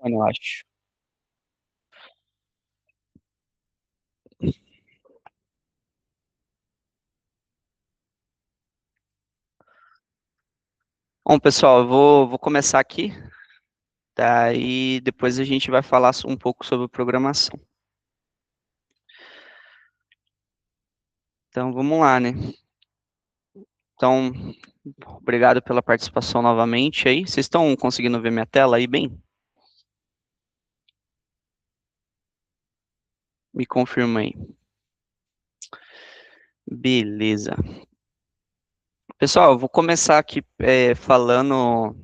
Eu acho. Bom, pessoal, eu vou começar aqui, daí depois a gente vai falar um pouco sobre programação. Então, vamos lá, né? Então, obrigado pela participação novamente aí. Vocês estão conseguindo ver minha tela aí bem? Me confirma aí. Beleza. Pessoal, eu vou começar aqui falando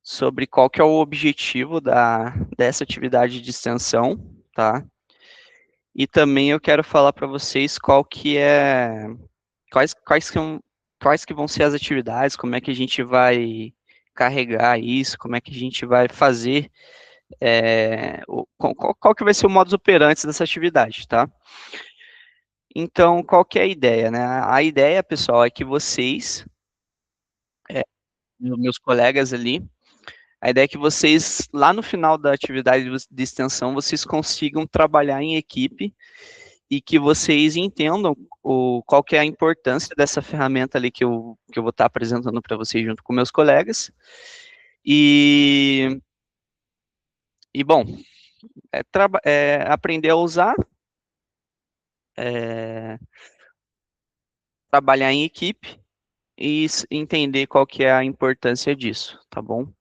sobre qual que é o objetivo dessa atividade de extensão, tá? E também eu quero falar para vocês quais, quais, quais que vão ser as atividades, como é que a gente vai carregar isso, como é que a gente vai fazer, qual que vai ser o modus operandi dessa atividade, tá? Então, qual que é a ideia, né? A ideia, pessoal, é que vocês, é, meus colegas ali, a ideia é que vocês, lá no final da atividade de extensão, vocês consigam trabalhar em equipe e que vocês entendam qual que é a importância dessa ferramenta ali que eu vou estar apresentando para vocês junto com meus colegas. E, e bom, aprender a usar, é, trabalhar em equipe e entender qual que é a importância disso, tá bom?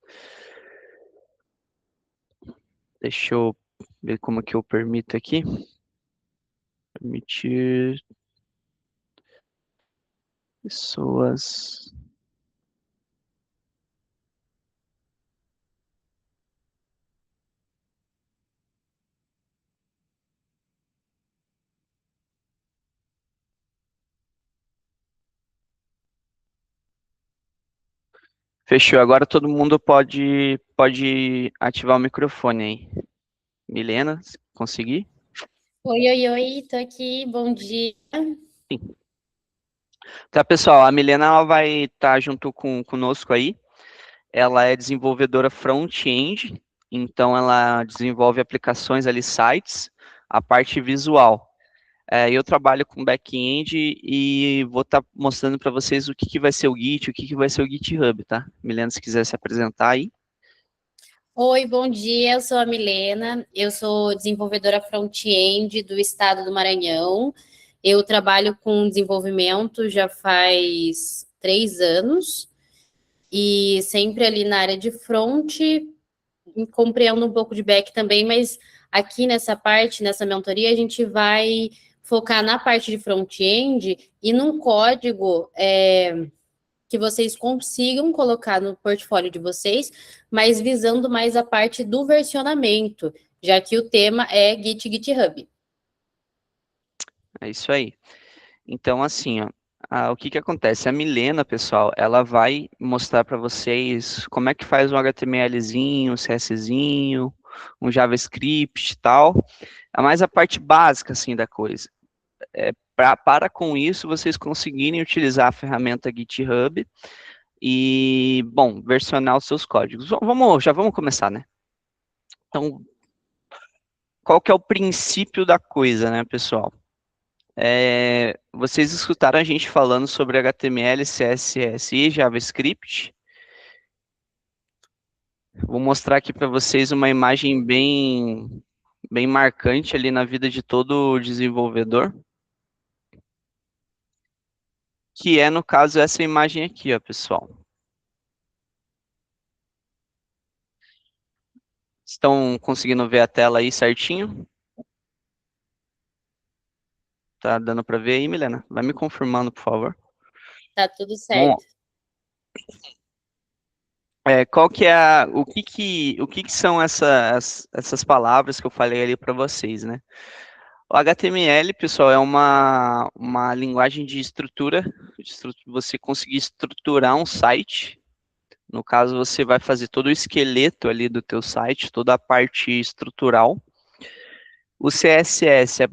Deixa eu ver como que eu permito aqui. Permitir pessoas. Fechou. Agora todo mundo pode ativar o microfone aí. Milena, consegui? Oi, oi, oi, tô aqui, bom dia. Sim. Tá, pessoal, a Milena ela vai estar junto conosco aí. Ela é desenvolvedora front-end, então ela desenvolve aplicações ali, sites, a parte visual. Eu trabalho com back-end e vou estar mostrando para vocês o que vai ser o Git, o que vai ser o GitHub, tá? Milena, se quiser se apresentar aí. Oi, bom dia, eu sou a Milena, eu sou desenvolvedora front-end do estado do Maranhão. Eu trabalho com desenvolvimento já faz 3 anos e sempre ali na área de front, compreendo um pouco de back também, mas aqui nessa parte, nessa mentoria, a gente vai focar na parte de front-end e num código que vocês consigam colocar no portfólio de vocês, mas visando mais a parte do versionamento, já que o tema é Git GitHub. É isso aí. Então, assim, ó, o que acontece? A Milena, pessoal, ela vai mostrar para vocês como é que faz um HTMLzinho, um CSzinho, um JavaScript e tal. É mais a parte básica, assim, da coisa. Para com isso, vocês conseguirem utilizar a ferramenta GitHub e, bom, versionar os seus códigos. Já vamos começar, né? Então, qual que é o princípio da coisa, né, pessoal? Vocês escutaram a gente falando sobre HTML, CSS e JavaScript. Vou mostrar aqui para vocês uma imagem bem marcante ali na vida de todo desenvolvedor, que é, no caso, essa imagem aqui, ó, pessoal. Estão conseguindo ver a tela aí certinho? Tá dando para ver aí, Milena? Vai me confirmando, por favor. Tá tudo Bom, certo. qual que é o que que são essas palavras que eu falei ali para vocês, né? O HTML, pessoal, é uma linguagem de estrutura, você conseguir estruturar um site. No caso, você vai fazer todo o esqueleto ali do teu site, toda a parte estrutural. O CSS é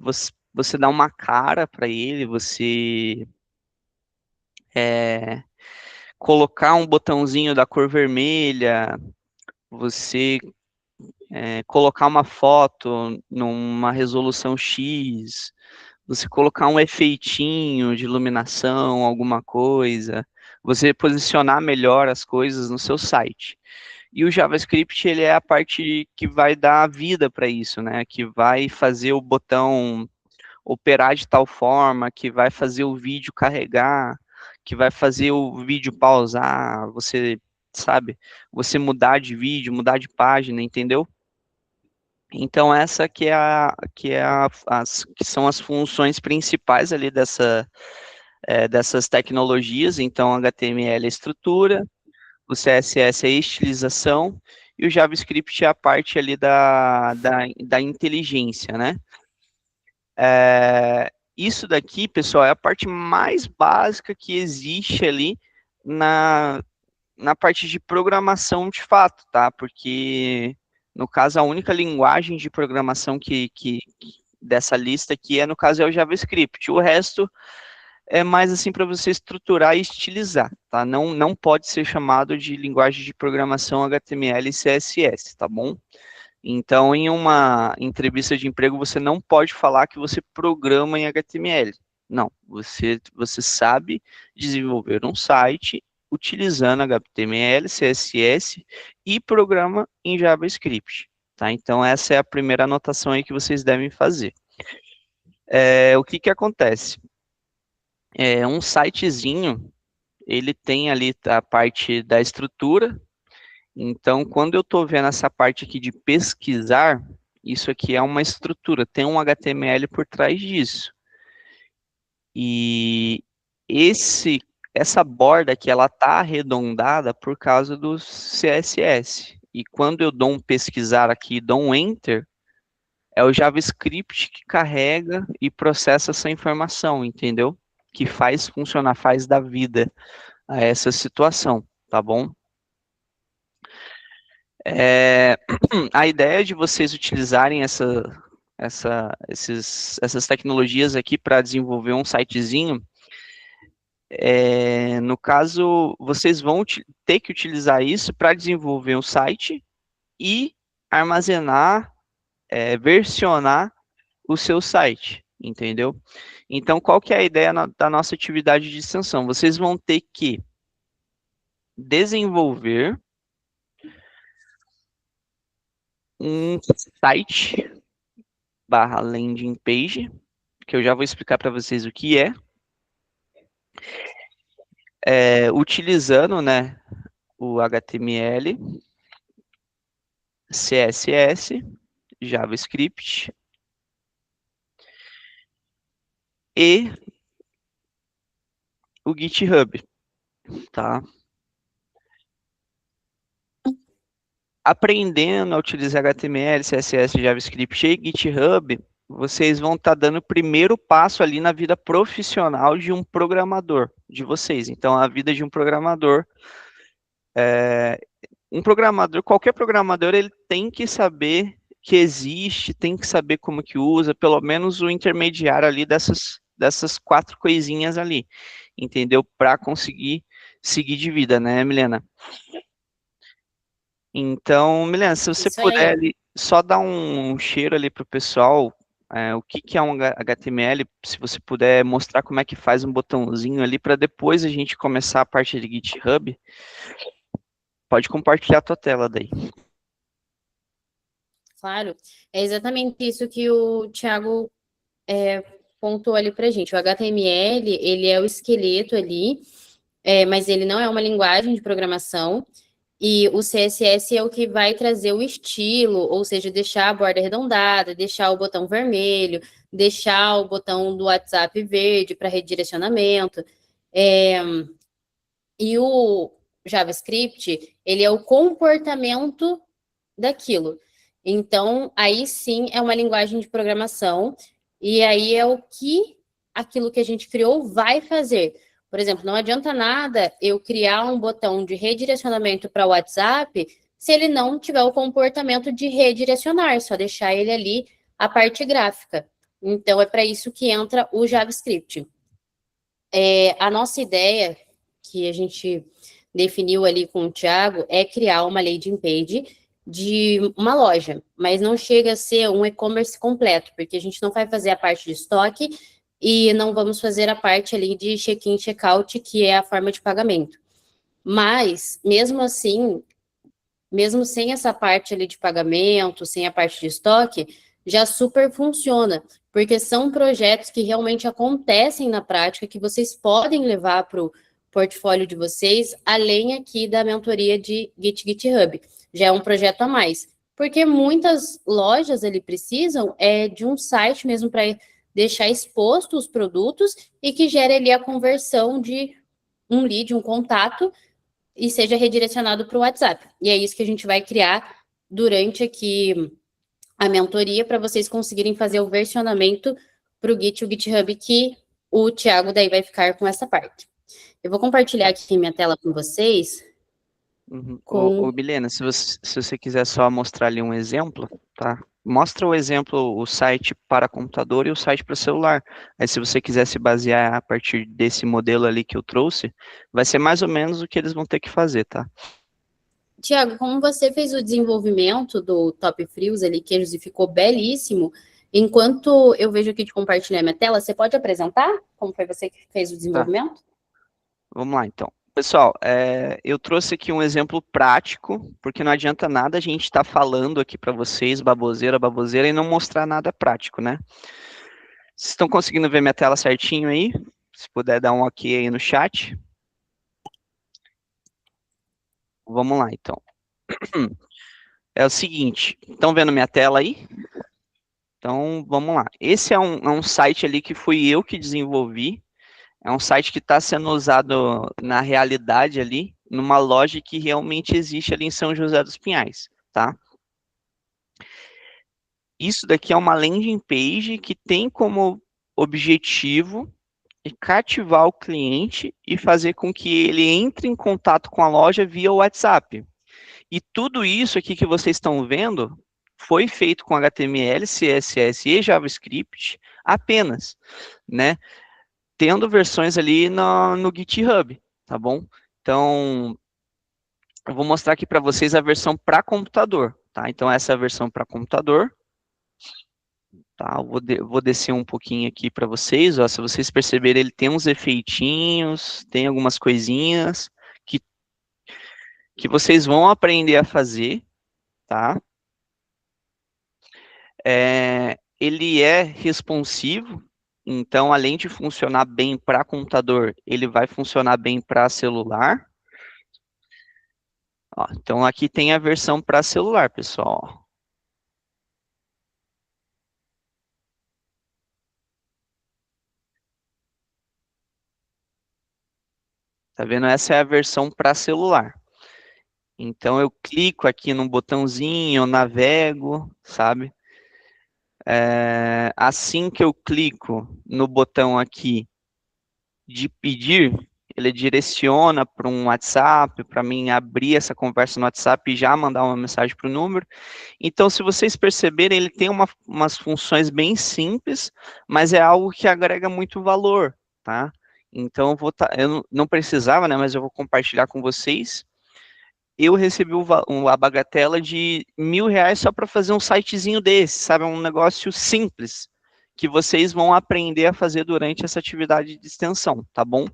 você dar uma cara para ele, você colocar um botãozinho da cor vermelha, você colocar uma foto numa resolução X, você colocar um efeitinho de iluminação, alguma coisa, você posicionar melhor as coisas no seu site. E o JavaScript, ele é a parte que vai dar a vida para isso, né? Que vai fazer o botão operar de tal forma, que vai fazer o vídeo carregar, que vai fazer o vídeo pausar, você sabe, você mudar de vídeo, mudar de página, entendeu? Então essa que são as funções principais ali dessas tecnologias. Então HTML é estrutura, o CSS é estilização e o JavaScript é a parte ali da inteligência, né? Isso daqui, pessoal, é a parte mais básica que existe ali na parte de programação de fato, tá? Porque, no caso, a única linguagem de programação dessa lista aqui no caso, é o JavaScript. O resto é mais assim para você estruturar e estilizar, tá? Não pode ser chamado de linguagem de programação HTML e CSS, tá bom? Então, em uma entrevista de emprego, você não pode falar que você programa em HTML. Não, você sabe desenvolver um site utilizando HTML, CSS e programa em JavaScript. Tá? Então, essa é a primeira anotação aí que vocês devem fazer. O que acontece? Um sitezinho, ele tem ali a parte da estrutura. Então, quando eu estou vendo essa parte aqui de pesquisar, isso aqui é uma estrutura, tem um HTML por trás disso. E essa borda aqui, ela está arredondada por causa do CSS. E quando eu dou um pesquisar aqui, dou um enter, é o JavaScript que carrega e processa essa informação, entendeu? Que faz funcionar, faz dar vida a essa situação, tá bom? A ideia de vocês utilizarem essas tecnologias aqui para desenvolver um sitezinho, no caso, vocês vão ter que utilizar isso para desenvolver um site e armazenar, versionar o seu site, entendeu? Então, qual que é a ideia da nossa atividade de extensão? Vocês vão ter que desenvolver um site barra landing page, que eu já vou explicar para vocês o que utilizando, né, o HTML, CSS, JavaScript e o GitHub, tá? Aprendendo a utilizar HTML, CSS, JavaScript e GitHub, vocês vão estar dando o primeiro passo ali na vida profissional de um programador, de vocês. Então, a vida de um programador, qualquer programador, ele tem que saber que existe, tem que saber como que usa, pelo menos o intermediário ali dessas 4 coisinhas ali, entendeu? Para conseguir seguir de vida, né, Milena? Então, Milena, se você Isso puder aí. ali, só dar um cheiro ali para o pessoal, o que é um HTML, se você puder mostrar como é que faz um botãozinho ali, para depois a gente começar a parte de GitHub, pode compartilhar a tua tela daí. Claro, é exatamente isso que o Thiago pontuou ali para a gente. O HTML, ele é o esqueleto ali, mas ele não é uma linguagem de programação, e o CSS é o que vai trazer o estilo, ou seja, deixar a borda arredondada, deixar o botão vermelho, deixar o botão do WhatsApp verde para redirecionamento. E o JavaScript, ele é o comportamento daquilo. Então, aí sim é uma linguagem de programação, e aí é o que aquilo que a gente criou vai fazer. Por exemplo, não adianta nada eu criar um botão de redirecionamento para o WhatsApp se ele não tiver o comportamento de redirecionar, só deixar ele ali a parte gráfica. Então, é para isso que entra o JavaScript. A nossa ideia, que a gente definiu ali com o Thiago é criar uma landing page de uma loja, mas não chega a ser um e-commerce completo, porque a gente não vai fazer a parte de estoque e não vamos fazer a parte ali de check-in, check-out, que é a forma de pagamento. Mas, mesmo assim, mesmo sem essa parte ali de pagamento, sem a parte de estoque, já super funciona, porque são projetos que realmente acontecem na prática, que vocês podem levar para o portfólio de vocês, além aqui da mentoria de GitHub. Já é um projeto a mais, porque muitas lojas ali precisam de um site mesmo para deixar exposto os produtos e que gere ali a conversão de um lead, um contato, e seja redirecionado para o WhatsApp. E é isso que a gente vai criar durante aqui a mentoria para vocês conseguirem fazer o versionamento para o GitHub, que o Thiago daí vai ficar com essa parte. Eu vou compartilhar aqui minha tela com vocês. Uhum. Ô, Milena, se você quiser só mostrar ali um exemplo, tá? Mostra o exemplo, o site para computador e o site para celular. Aí, se você quiser se basear a partir desse modelo ali que eu trouxe, vai ser mais ou menos o que eles vão ter que fazer, tá? Tiago, como você fez o desenvolvimento do Top Frios ali, queijos, e ficou belíssimo, enquanto eu vejo aqui de compartilhar minha tela, você pode apresentar como foi você que fez o desenvolvimento? Tá. Vamos lá, então. Pessoal, eu trouxe aqui um exemplo prático, porque não adianta nada a gente estar falando aqui para vocês, baboseira, baboseira, e não mostrar nada prático, né? Vocês estão conseguindo ver minha tela certinho aí? Se puder dar um ok aí no chat. Vamos lá, então. É o seguinte, estão vendo minha tela aí? Então, vamos lá. Esse é um site ali que fui eu que desenvolvi. É um site que está sendo usado na realidade ali, numa loja que realmente existe ali em São José dos Pinhais, tá? Isso daqui é uma landing page que tem como objetivo cativar o cliente e fazer com que ele entre em contato com a loja via WhatsApp. E tudo isso aqui que vocês estão vendo foi feito com HTML, CSS e JavaScript apenas, né? Tendo versões ali no GitHub, tá bom? Então, eu vou mostrar aqui para vocês a versão para computador, tá? Então, essa é a versão para computador. Tá, eu vou descer um pouquinho aqui para vocês, ó, se vocês perceberem, ele tem uns efeitinhos, tem algumas coisinhas que, que vocês vão aprender a fazer, tá? Ele é responsivo, então, além de funcionar bem para computador, ele vai funcionar bem para celular. Ó, então, aqui tem a versão para celular, pessoal. Tá vendo? Essa é a versão para celular. Então, eu clico aqui no botãozinho, eu navego, sabe? Assim que eu clico no botão aqui de pedir, ele direciona para um WhatsApp, para mim abrir essa conversa no WhatsApp e já mandar uma mensagem para o número. Então, se vocês perceberem, ele tem umas funções bem simples, mas é algo que agrega muito valor, tá? Então, eu não precisava, né, mas eu vou compartilhar com vocês. Eu recebi a bagatela de R$ 1.000 só para fazer um sitezinho desse, sabe? Um negócio simples, que vocês vão aprender a fazer durante essa atividade de extensão, tá bom?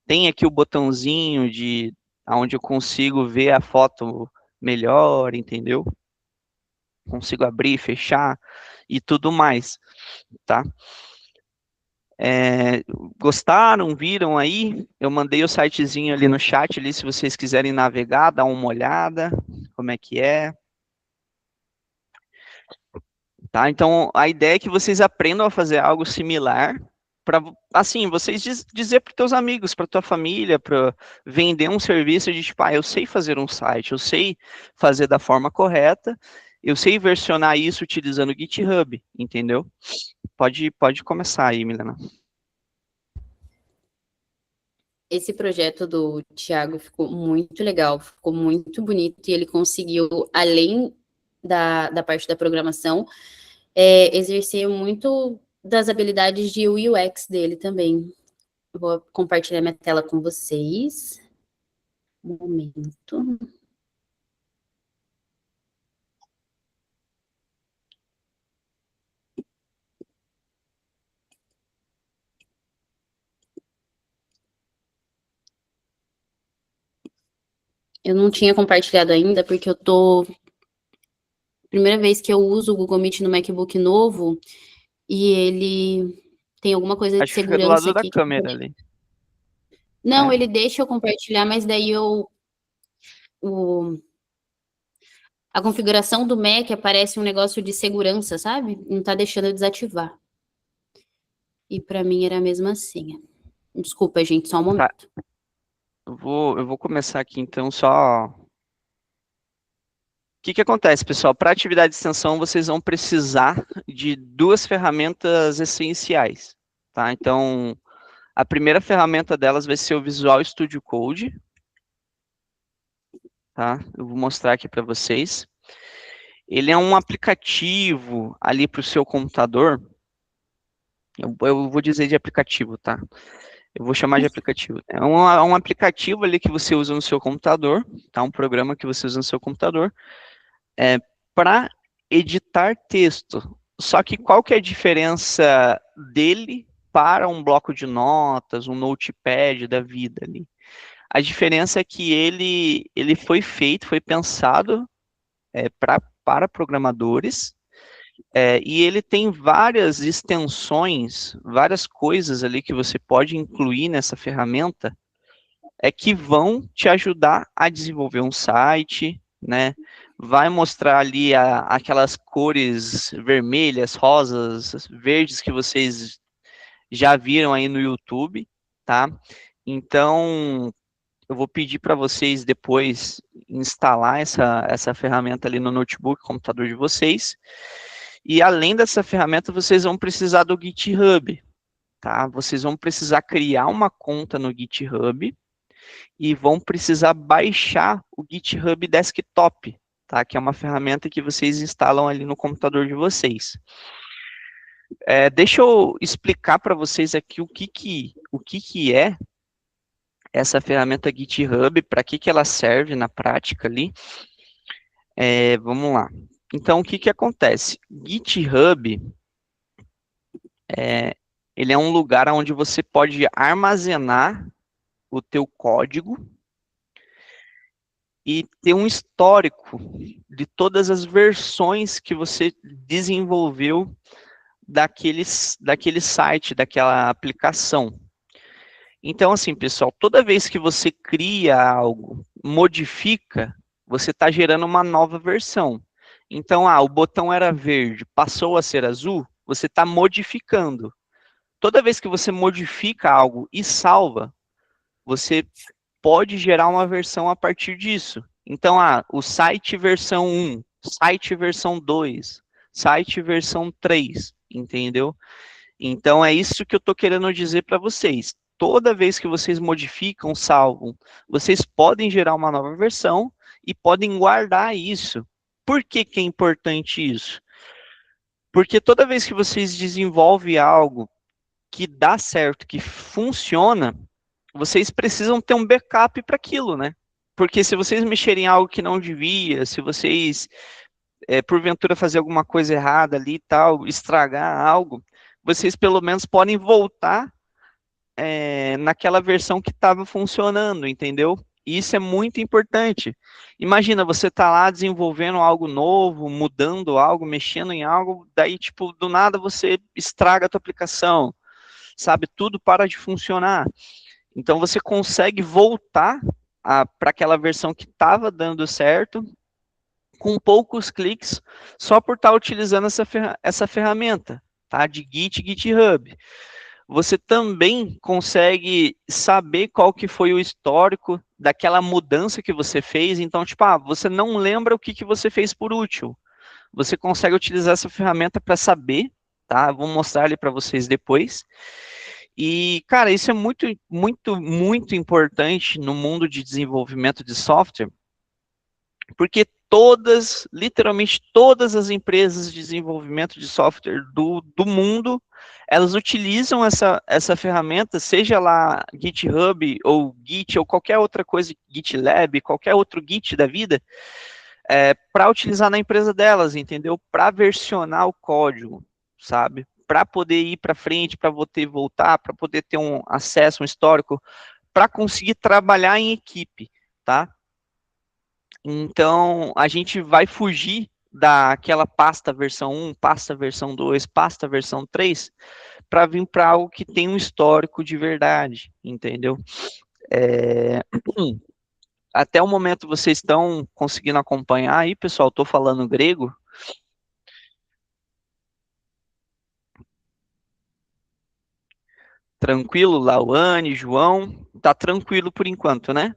Tem aqui o botãozinho de onde eu consigo ver a foto melhor, entendeu? Consigo abrir, fechar e tudo mais, tá? Gostaram, viram aí? Eu mandei o sitezinho ali no chat, ali, se vocês quiserem navegar, dar uma olhada, como é que é. Tá? Então, a ideia é que vocês aprendam a fazer algo similar para, assim, vocês dizer para os teus amigos, para tua família, para vender um serviço de tipo, eu sei fazer um site, eu sei fazer da forma correta, eu sei versionar isso utilizando o GitHub, entendeu? Pode começar aí, Milena. Esse projeto do Thiago ficou muito legal, ficou muito bonito, e ele conseguiu, além da parte da programação, exercer muito das habilidades de UX dele também. Eu vou compartilhar minha tela com vocês. Um momento. Eu não tinha compartilhado ainda, porque eu tô... Primeira vez que eu uso o Google Meet no MacBook novo, e ele tem alguma coisa de Acho que fica do segurança lado da aqui. câmera ali. Não, É? ele deixa eu compartilhar, mas daí a configuração do Mac aparece um negócio de segurança, sabe? Não tá deixando eu desativar. E para mim era a mesma senha. Desculpa, gente, só um Tá. momento. Eu vou começar aqui então só. O que que acontece, pessoal? Para atividade de extensão, vocês vão precisar de duas ferramentas essenciais, tá? Então, a primeira ferramenta delas vai ser o Visual Studio Code, tá? Eu vou mostrar aqui para vocês. Ele é um aplicativo ali para o seu computador. Eu vou dizer de aplicativo, tá? Eu vou chamar de aplicativo. É um aplicativo ali que você usa no seu computador, tá? Um programa que você usa no seu computador, para editar texto. Só que qual que é a diferença dele para um bloco de notas, um notepad da vida ali? A diferença é que ele foi feito, foi pensado para programadores, e ele tem várias extensões, várias coisas ali que você pode incluir nessa ferramenta, que vão te ajudar a desenvolver um site, né? Vai mostrar ali aquelas cores vermelhas, rosas, verdes que vocês já viram aí no YouTube, tá? Então, eu vou pedir para vocês depois instalar essa ferramenta ali no notebook, computador de vocês. E além dessa ferramenta, vocês vão precisar do GitHub, tá? Vocês vão precisar criar uma conta no GitHub e vão precisar baixar o GitHub Desktop, tá? Que é uma ferramenta que vocês instalam ali no computador de vocês. Deixa eu explicar para vocês aqui o que é essa ferramenta GitHub, para que ela serve na prática ali. Vamos lá. Então, o que acontece? GitHub, ele é um lugar onde você pode armazenar o teu código e ter um histórico de todas as versões que você desenvolveu daquele site, daquela aplicação. Então, assim, pessoal, toda vez que você cria algo, modifica, você está gerando uma nova versão. Então, o botão era verde, passou a ser azul, você está modificando. Toda vez que você modifica algo e salva, você pode gerar uma versão a partir disso. Então, o site versão 1, site versão 2, site versão 3, entendeu? Então, é isso que eu estou querendo dizer para vocês. Toda vez que vocês modificam, salvam, vocês podem gerar uma nova versão e podem guardar isso. Por que que é importante isso? Porque toda vez que vocês desenvolvem algo que dá certo, que funciona, vocês precisam ter um backup para aquilo, né? Porque se vocês mexerem em algo que não devia, se vocês, porventura, fazer alguma coisa errada ali e tal, estragar algo, vocês pelo menos podem voltar naquela versão que estava funcionando, entendeu? E isso é muito importante. Imagina, você está lá desenvolvendo algo novo, mudando algo, mexendo em algo, daí, tipo, do nada você estraga a tua aplicação, sabe? Tudo para de funcionar. Então você consegue voltar para aquela versão que estava dando certo com poucos cliques, só por estar utilizando essa ferramenta, tá? De GitHub. Você também consegue saber qual que foi o histórico daquela mudança que você fez. Então, tipo, você não lembra o que você fez por útil. Você consegue utilizar essa ferramenta para saber, tá? Vou mostrar ali para vocês depois. E, cara, isso é muito, muito, muito importante no mundo de desenvolvimento de software, porque todas, literalmente todas as empresas de desenvolvimento de software do mundo, elas utilizam essa ferramenta, seja lá GitHub ou Git ou qualquer outra coisa, GitLab, qualquer outro Git da vida, para utilizar na empresa delas, entendeu? Para versionar o código, sabe? Para poder ir para frente, para poder voltar, para poder ter um acesso, um histórico, para conseguir trabalhar em equipe, tá? Então, a gente vai fugir daquela pasta versão 1, pasta versão 2, pasta versão 3, para vir para algo que tem um histórico de verdade, entendeu? É... Até o momento vocês estão conseguindo acompanhar aí, pessoal? Estou falando grego. Tranquilo, Lauane, João, tá tranquilo por enquanto, né?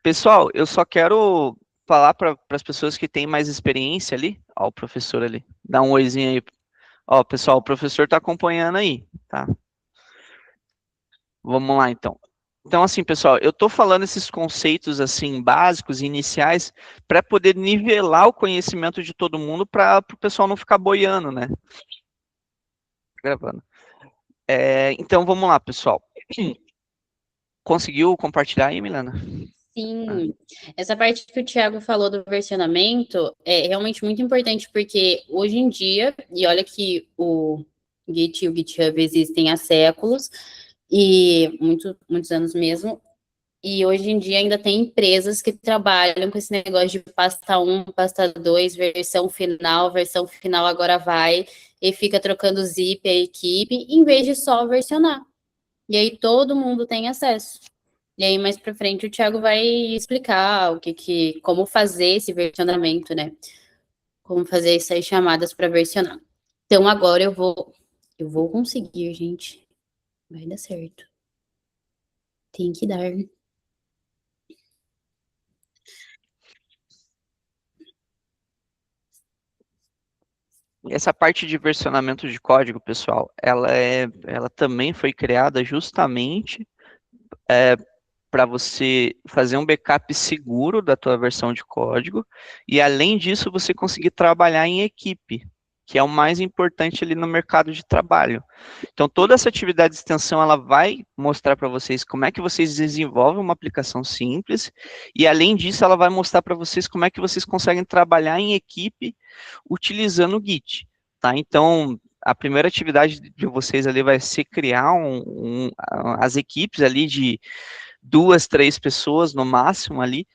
Pessoal, eu só quero falar para as pessoas que têm mais experiência ali, ó, o professor ali, dá um oizinho aí. Ó, pessoal, o professor tá acompanhando aí, tá? Vamos lá, então. Então, assim, pessoal, eu tô falando esses conceitos, assim, básicos, iniciais, para poder nivelar o conhecimento de todo mundo, para o pessoal não ficar boiando, né? Gravando. Então, vamos lá, pessoal. Conseguiu compartilhar aí, Milena? Ah, Sim, essa parte que o Thiago falou do versionamento é realmente muito importante, porque hoje em dia, e olha que o Git e o GitHub existem há séculos, e muitos anos mesmo, e hoje em dia ainda tem empresas que trabalham com esse negócio de pasta um, pasta 2, versão final agora vai, e fica trocando zip a equipe, em vez de só versionar. E aí todo mundo tem acesso. E aí, mais para frente, o Thiago vai explicar como fazer esse versionamento, né? Como fazer essas chamadas para versionar. Então, agora eu vou conseguir, gente. Vai dar certo. Tem que dar. essa parte de versionamento de código, pessoal, ela também foi criada justamente para você fazer um backup seguro da tua versão de código e, além disso, você conseguir trabalhar em equipe, que é o mais importante ali no mercado de trabalho. Então, toda essa atividade de extensão, ela vai mostrar para vocês como é que vocês desenvolvem uma aplicação simples e, além disso, ela vai mostrar para vocês como é que vocês conseguem trabalhar em equipe utilizando o Git, tá? Então, a primeira atividade de vocês ali vai ser criar as equipes ali de 2, 3 pessoas no máximo ali,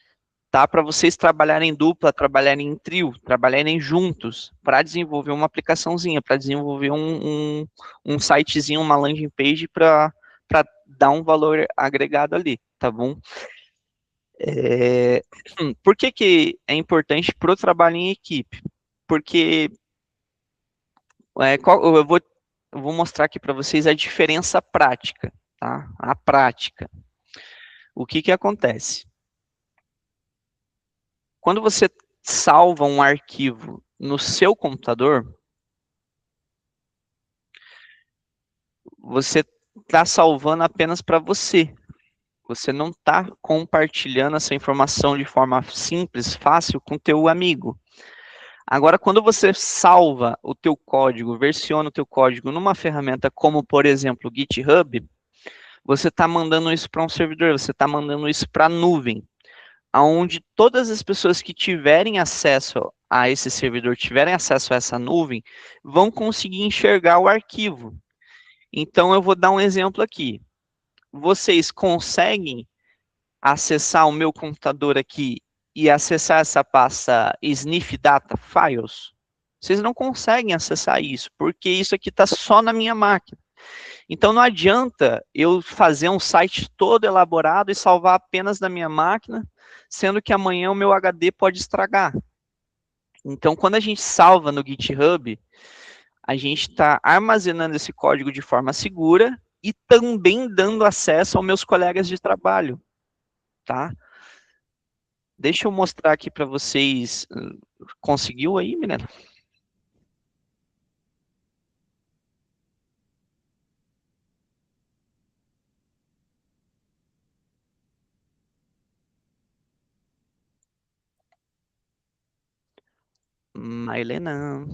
tá? Para vocês trabalharem em dupla, trabalharem em trio, trabalharem juntos, para desenvolver uma aplicaçãozinha, para desenvolver um sitezinho, uma landing page para dar um valor agregado ali, tá bom? É, por que é importante para o trabalho em equipe? Porque eu vou mostrar aqui para vocês a diferença prática, tá? A prática. O que acontece? Quando você salva um arquivo no seu computador, você está salvando apenas para você. Você não está compartilhando essa informação de forma simples, fácil com o teu amigo. Agora, quando você salva o teu código, versiona o teu código numa ferramenta como, por exemplo, o GitHub, você está mandando isso para um servidor, você está mandando isso para a nuvem, aonde todas as pessoas que tiverem acesso a esse servidor, tiverem acesso a essa nuvem, vão conseguir enxergar o arquivo. Então, eu vou dar um exemplo aqui. Vocês conseguem acessar o meu computador aqui e acessar essa pasta Sniff Data Files? Vocês não conseguem acessar isso, porque isso aqui está só na minha máquina. Então, não adianta eu fazer um site todo elaborado e salvar apenas na minha máquina, sendo que amanhã o meu HD pode estragar. Então, quando a gente salva no GitHub, a gente está armazenando esse código de forma segura e também dando acesso aos meus colegas de trabalho, tá? Deixa eu mostrar aqui para vocês. Conseguiu aí, menina? Mailena.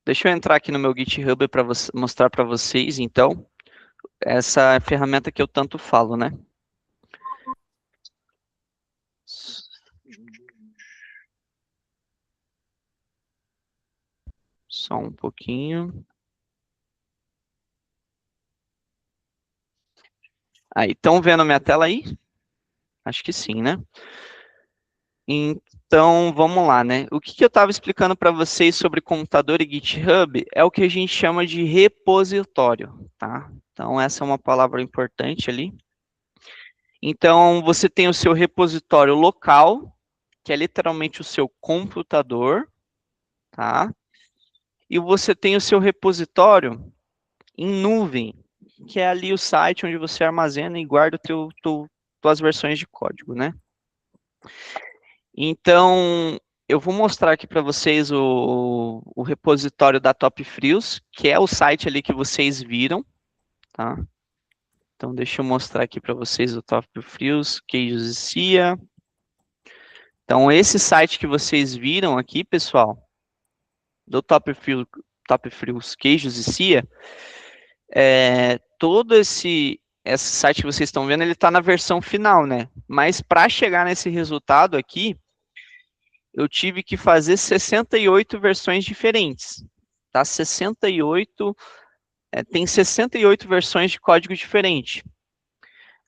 Deixa eu entrar aqui no meu GitHub para mostrar para vocês, então, essa ferramenta que eu tanto falo, né? Só um pouquinho. Aí, estão vendo minha tela aí? Acho que sim, né? Então, vamos lá, né? O que eu estava explicando para vocês sobre computador e GitHub é o que a gente chama de repositório, tá? Então, essa é uma palavra importante ali. Então, você tem o seu repositório local, que é literalmente o seu computador, tá? E você tem o seu repositório em nuvem, que é ali o site onde você armazena e guarda tuas versões de código, né? Então, eu vou mostrar aqui para vocês o repositório da Top Frios, que é o site ali que vocês viram, tá? Então, deixa eu mostrar aqui para vocês o Top Frios, queijos e CIA. Então, esse site que vocês viram aqui, pessoal, do Top Frios, queijos e CIA, todo esse site que vocês estão vendo, ele está na versão final, né? Mas para chegar nesse resultado aqui, eu tive que fazer 68 versões diferentes, tá? 68, tem 68 versões de código diferente,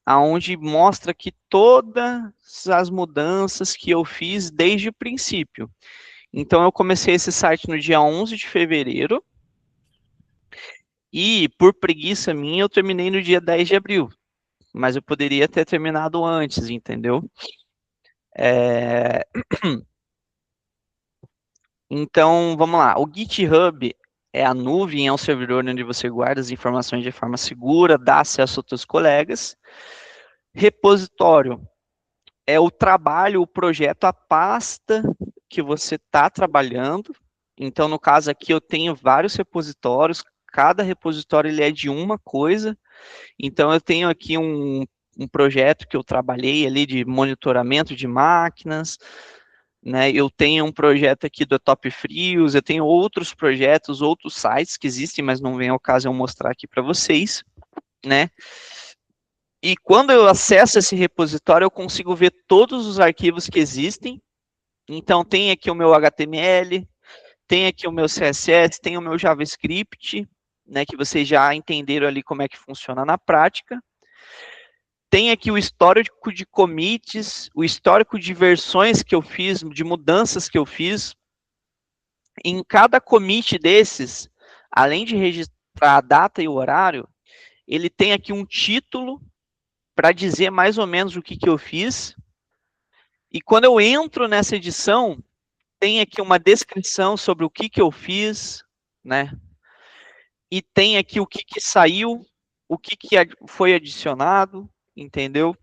aonde mostra que todas as mudanças que eu fiz desde o princípio. Então, eu comecei esse site no dia 11 de fevereiro, e por preguiça minha, eu terminei no dia 10 de abril, mas eu poderia ter terminado antes, entendeu? Então, vamos lá. O GitHub é a nuvem, é um servidor onde você guarda as informações de forma segura, dá acesso aos seus colegas. Repositório é o trabalho, o projeto, a pasta que você está trabalhando. Então, no caso aqui, eu tenho vários repositórios, cada repositório ele é de uma coisa. Então, eu tenho aqui um projeto que eu trabalhei ali de monitoramento de máquinas, né? Eu tenho um projeto aqui do Top Frios, eu tenho outros projetos, outros sites que existem, mas não vem ao caso eu mostrar aqui para vocês, né? E quando eu acesso esse repositório, eu consigo ver todos os arquivos que existem. Então, tem aqui o meu HTML, tem aqui o meu CSS, tem o meu JavaScript, né, que vocês já entenderam ali como é que funciona na prática. Tem aqui o histórico de commits, o histórico de versões que eu fiz, de mudanças que eu fiz. Em cada commit desses, além de registrar a data e o horário, ele tem aqui um título para dizer mais ou menos o que eu fiz. E quando eu entro nessa edição, tem aqui uma descrição sobre o que eu fiz, né? E tem aqui o que saiu, o que foi adicionado, entendeu?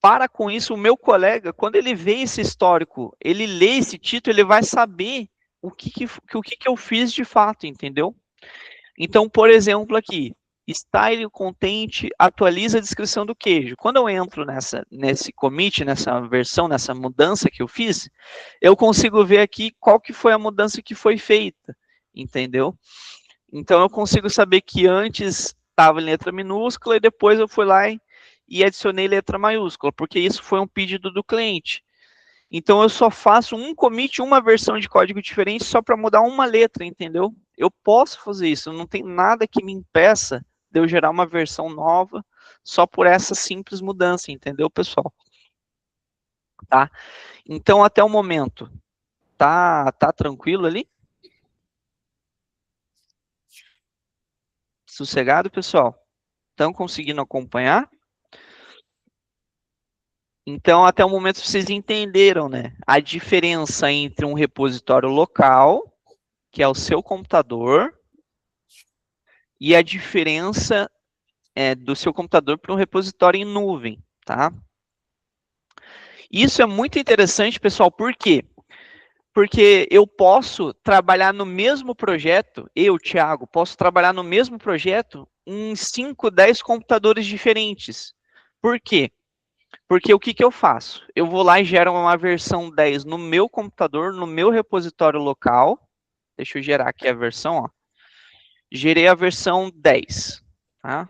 Para com isso, o meu colega, quando ele vê esse histórico, ele lê esse título, ele vai saber o que eu fiz de fato, entendeu? Então, por exemplo, aqui, style content atualiza a descrição do queijo. Quando eu entro nesse commit, nessa versão, nessa mudança que eu fiz, eu consigo ver aqui qual que foi a mudança que foi feita, entendeu? Então, eu consigo saber que antes estava em letra minúscula e depois eu fui lá e adicionei letra maiúscula, porque isso foi um pedido do cliente. Então, eu só faço um commit, uma versão de código diferente só para mudar uma letra, entendeu? Eu posso fazer isso, não tem nada que me impeça de eu gerar uma versão nova só por essa simples mudança, entendeu, pessoal? Tá? Então, até o momento, tá tranquilo ali? Sossegado, pessoal? Estão conseguindo acompanhar? Então, até o momento, vocês entenderam, né? A diferença entre um repositório local, que é o seu computador, e a diferença do seu computador para um repositório em nuvem, tá? Isso é muito interessante, pessoal, por quê? Porque eu posso trabalhar no mesmo projeto, eu, Thiago, posso trabalhar no mesmo projeto em 5, 10 computadores diferentes. Por quê? Porque o que, que eu faço? Eu vou lá e gero uma versão 10 no meu computador, no meu repositório local. Deixa eu gerar aqui a versão, ó. Gerei a versão 10, tá?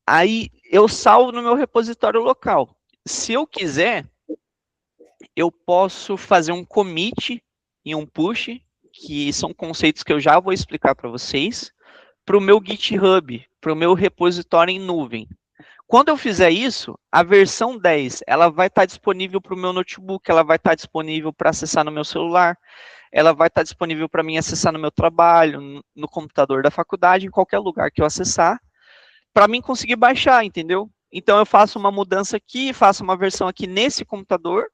Aí eu salvo no meu repositório local. Se eu quiser, eu posso fazer um commit e um push, que são conceitos que eu já vou explicar para vocês, para o meu GitHub, para o meu repositório em nuvem. Quando eu fizer isso, a versão 10 ela vai estar disponível para o meu notebook, ela vai estar disponível para acessar no meu celular, ela vai estar disponível para mim acessar no meu trabalho, no computador da faculdade, em qualquer lugar que eu acessar, para mim conseguir baixar, entendeu? Então eu faço uma mudança aqui, faço uma versão aqui nesse computador,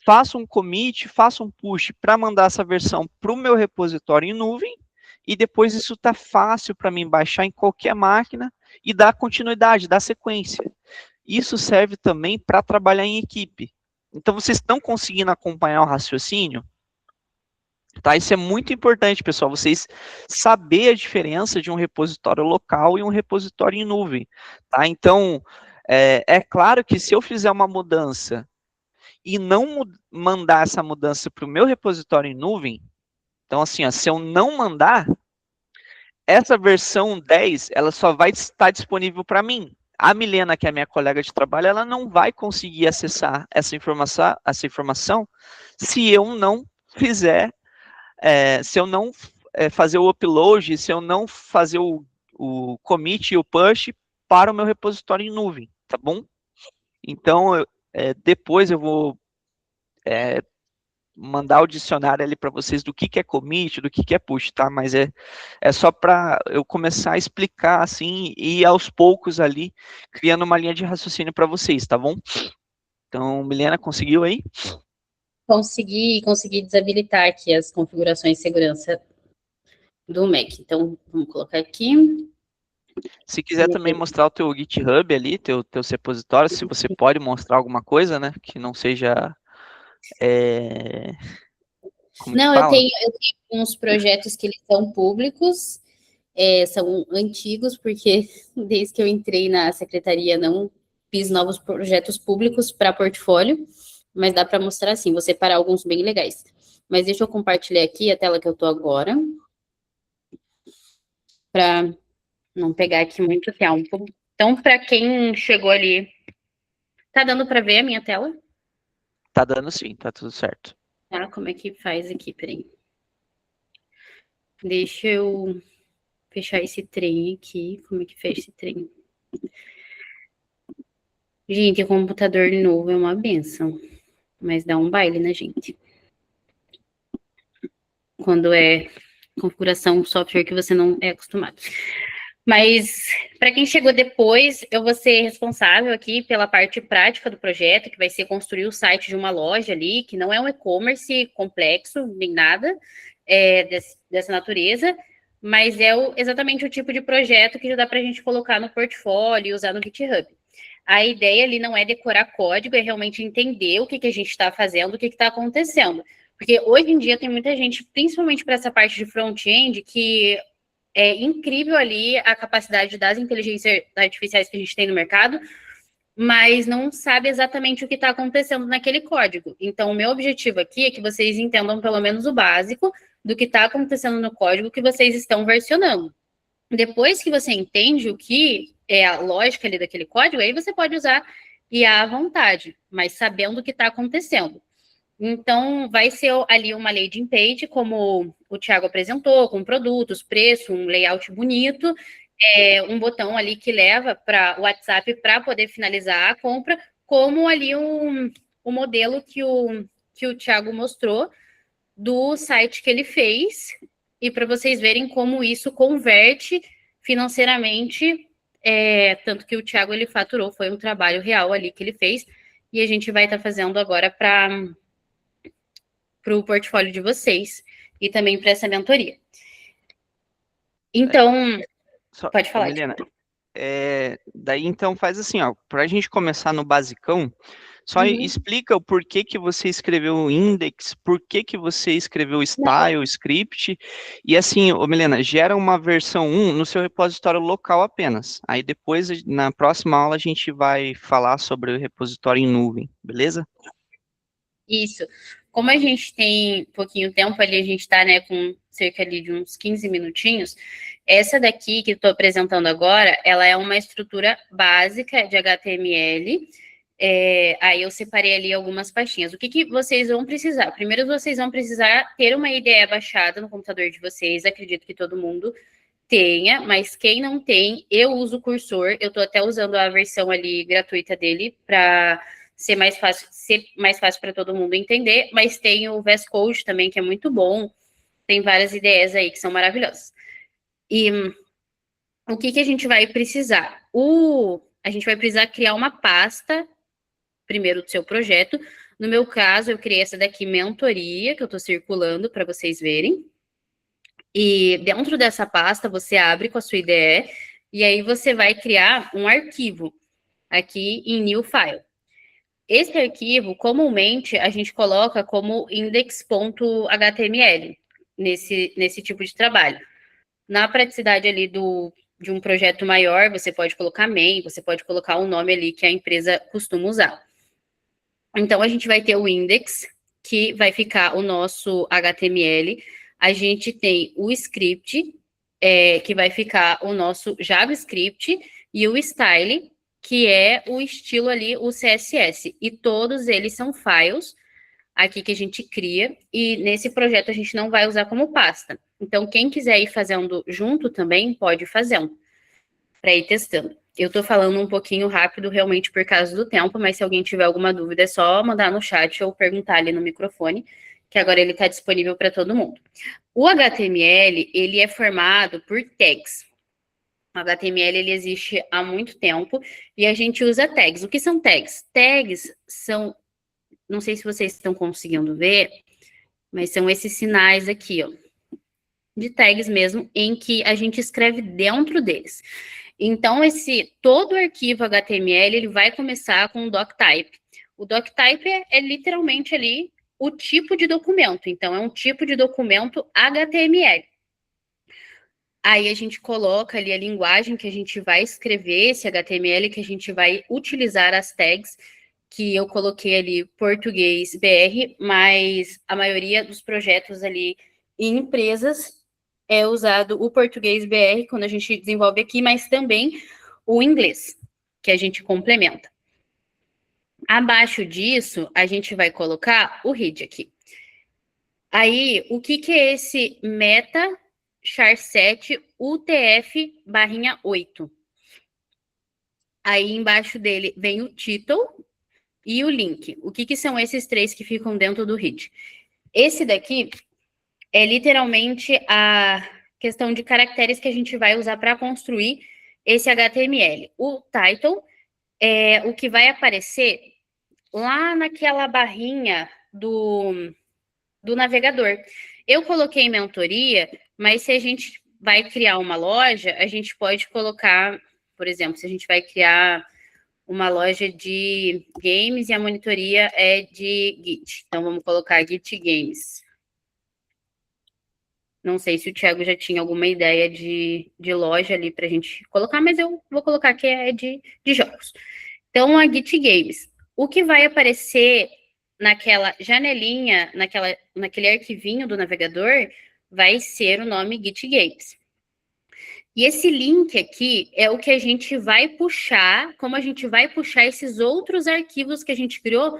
faço um commit, faço um push para mandar essa versão para o meu repositório em nuvem, e depois isso está fácil para mim baixar em qualquer máquina e dar continuidade, dar sequência. Isso serve também para trabalhar em equipe. Então, vocês estão conseguindo acompanhar o raciocínio? Tá? Isso é muito importante, pessoal, vocês saber a diferença de um repositório local e um repositório em nuvem. Tá? Então, é claro que se eu fizer uma mudança e não mandar essa mudança para o meu repositório em nuvem, então, assim, ó, se eu não mandar, essa versão 10, ela só vai estar disponível para mim. A Milena, que é minha colega de trabalho, ela não vai conseguir acessar essa informação se eu não fizer, se eu não fazer o upload, se eu não fazer o commit e o push para o meu repositório em nuvem, tá bom? Então, depois eu vou mandar o dicionário ali para vocês do que é commit, do que é push, tá? Mas é só para eu começar a explicar, assim, e aos poucos ali, criando uma linha de raciocínio para vocês, tá bom? Então, Milena, conseguiu aí? Consegui desabilitar aqui as configurações de segurança do Mac. Então, vamos colocar aqui. Se quiser também mostrar o teu GitHub ali, teus repositórios, se você pode mostrar alguma coisa, né, que não seja, como que Não, fala? eu tenho uns projetos que eles são públicos, são antigos, porque desde que eu entrei na secretaria não fiz novos projetos públicos para portfólio, mas dá para mostrar assim, vou separar alguns bem legais. Mas deixa eu compartilhar aqui a tela que eu estou agora, para não pegar aqui muito tempo. Então, para quem chegou ali, tá dando para ver a minha tela? Tá dando sim, tá tudo certo. Tá, como é que faz aqui? Peraí. Deixa eu fechar esse trem aqui. Como é que fecha esse trem? Gente, computador novo é uma benção. Mas dá um baile, né, gente? Quando é configuração software que você não é acostumado. Mas, para quem chegou depois, eu vou ser responsável aqui pela parte prática do projeto, que vai ser construir o site de uma loja ali, que não é um e-commerce complexo, nem nada dessa natureza, mas é exatamente o tipo de projeto que já dá para a gente colocar no portfólio e usar no GitHub. A ideia ali não é decorar código, é realmente entender o que a gente está fazendo, o que está acontecendo. Porque hoje em dia tem muita gente, principalmente para essa parte de front-end, que é incrível ali a capacidade das inteligências artificiais que a gente tem no mercado, mas não sabe exatamente o que está acontecendo naquele código. Então, o meu objetivo aqui é que vocês entendam pelo menos o básico do que está acontecendo no código que vocês estão versionando. Depois que você entende o que é a lógica ali daquele código, aí você pode usar IA à vontade, mas sabendo o que está acontecendo. Então, vai ser ali uma landing page, como o Thiago apresentou, com produtos, preço, um layout bonito, um botão ali que leva para o WhatsApp para poder finalizar a compra, como ali o modelo que o Thiago mostrou do site que ele fez, e para vocês verem como isso converte financeiramente, tanto que o Thiago ele faturou, foi um trabalho real ali que ele fez, e a gente vai estar fazendo agora para o portfólio de vocês e também para essa mentoria. Então, pode falar. Milena, daí então faz assim, ó, para a gente começar no basicão, Só explica o porquê que você escreveu o index, por que que você escreveu o style, script, e assim, ô Milena, gera uma versão 1 no seu repositório local apenas. Aí depois, na próxima aula, a gente vai falar sobre o repositório em nuvem, beleza? Isso. Como a gente tem pouquinho tempo ali, a gente está, né, com cerca ali de uns 15 minutinhos, essa daqui que eu estou apresentando agora, ela é uma estrutura básica de HTML. Aí eu separei ali algumas pastinhas. O que, que vocês vão precisar? Primeiro, vocês vão precisar ter uma IDE baixada no computador de vocês. Acredito que todo mundo tenha, mas quem não tem, eu uso o Cursor. Eu estou até usando a versão ali gratuita dele para ser mais fácil para todo mundo entender, mas tem o VS Code também, que é muito bom. Tem várias ideias aí que são maravilhosas. E o que, que a gente vai precisar? A gente vai precisar criar uma pasta, primeiro, do seu projeto. No meu caso, eu criei essa daqui, mentoria, que eu estou circulando para vocês verem. E dentro dessa pasta, você abre com a sua IDE, e aí você vai criar um arquivo aqui em New File. Esse arquivo, comumente, a gente coloca como index.html nesse tipo de trabalho. Na praticidade ali de um projeto maior, você pode colocar main, você pode colocar um nome ali que a empresa costuma usar. Então, a gente vai ter o index, que vai ficar o nosso HTML. A gente tem o script, que vai ficar o nosso JavaScript, e o style, que é o estilo ali, o CSS. E todos eles são files aqui que a gente cria, e nesse projeto a gente não vai usar como pasta. Então, quem quiser ir fazendo junto também, pode ir fazendo, para ir testando. Eu estou falando um pouquinho rápido, realmente, por causa do tempo, mas se alguém tiver alguma dúvida, é só mandar no chat ou perguntar ali no microfone, que agora ele está disponível para todo mundo. O HTML, ele é formado por tags. O HTML, ele existe há muito tempo e a gente usa tags. O que são tags? Tags são, não sei se vocês estão conseguindo ver, mas são esses sinais aqui, ó, de tags mesmo, em que a gente escreve dentro deles. Então, todo o arquivo HTML, ele vai começar com o doctype. O doctype é literalmente ali o tipo de documento. Então, é um tipo de documento HTML. Aí a gente coloca ali a linguagem que a gente vai escrever esse HTML, que a gente vai utilizar as tags, que eu coloquei ali português BR, mas a maioria dos projetos ali em empresas é usado o português BR quando a gente desenvolve aqui, mas também o inglês, que a gente complementa. Abaixo disso, a gente vai colocar o head aqui. Aí, o que é esse meta char7 UTF-8? Aí, embaixo dele, vem o title e o link. O que são esses três que ficam dentro do head? Esse daqui é literalmente a questão de caracteres que a gente vai usar para construir esse HTML. O title é o que vai aparecer lá naquela barrinha do navegador. Eu coloquei mentoria, mas se a gente vai criar uma loja, a gente pode colocar, por exemplo, se a gente vai criar uma loja de games e a monitoria é de Git. Então, vamos colocar Git Games. Não sei se o Thiago já tinha alguma ideia de loja ali para a gente colocar, mas eu vou colocar que é de jogos. Então, a Git Games. O que vai aparecer naquela janelinha, naquele arquivinho do navegador, vai ser o nome Git Games. E esse link aqui é o que a gente vai puxar, como a gente vai puxar esses outros arquivos que a gente criou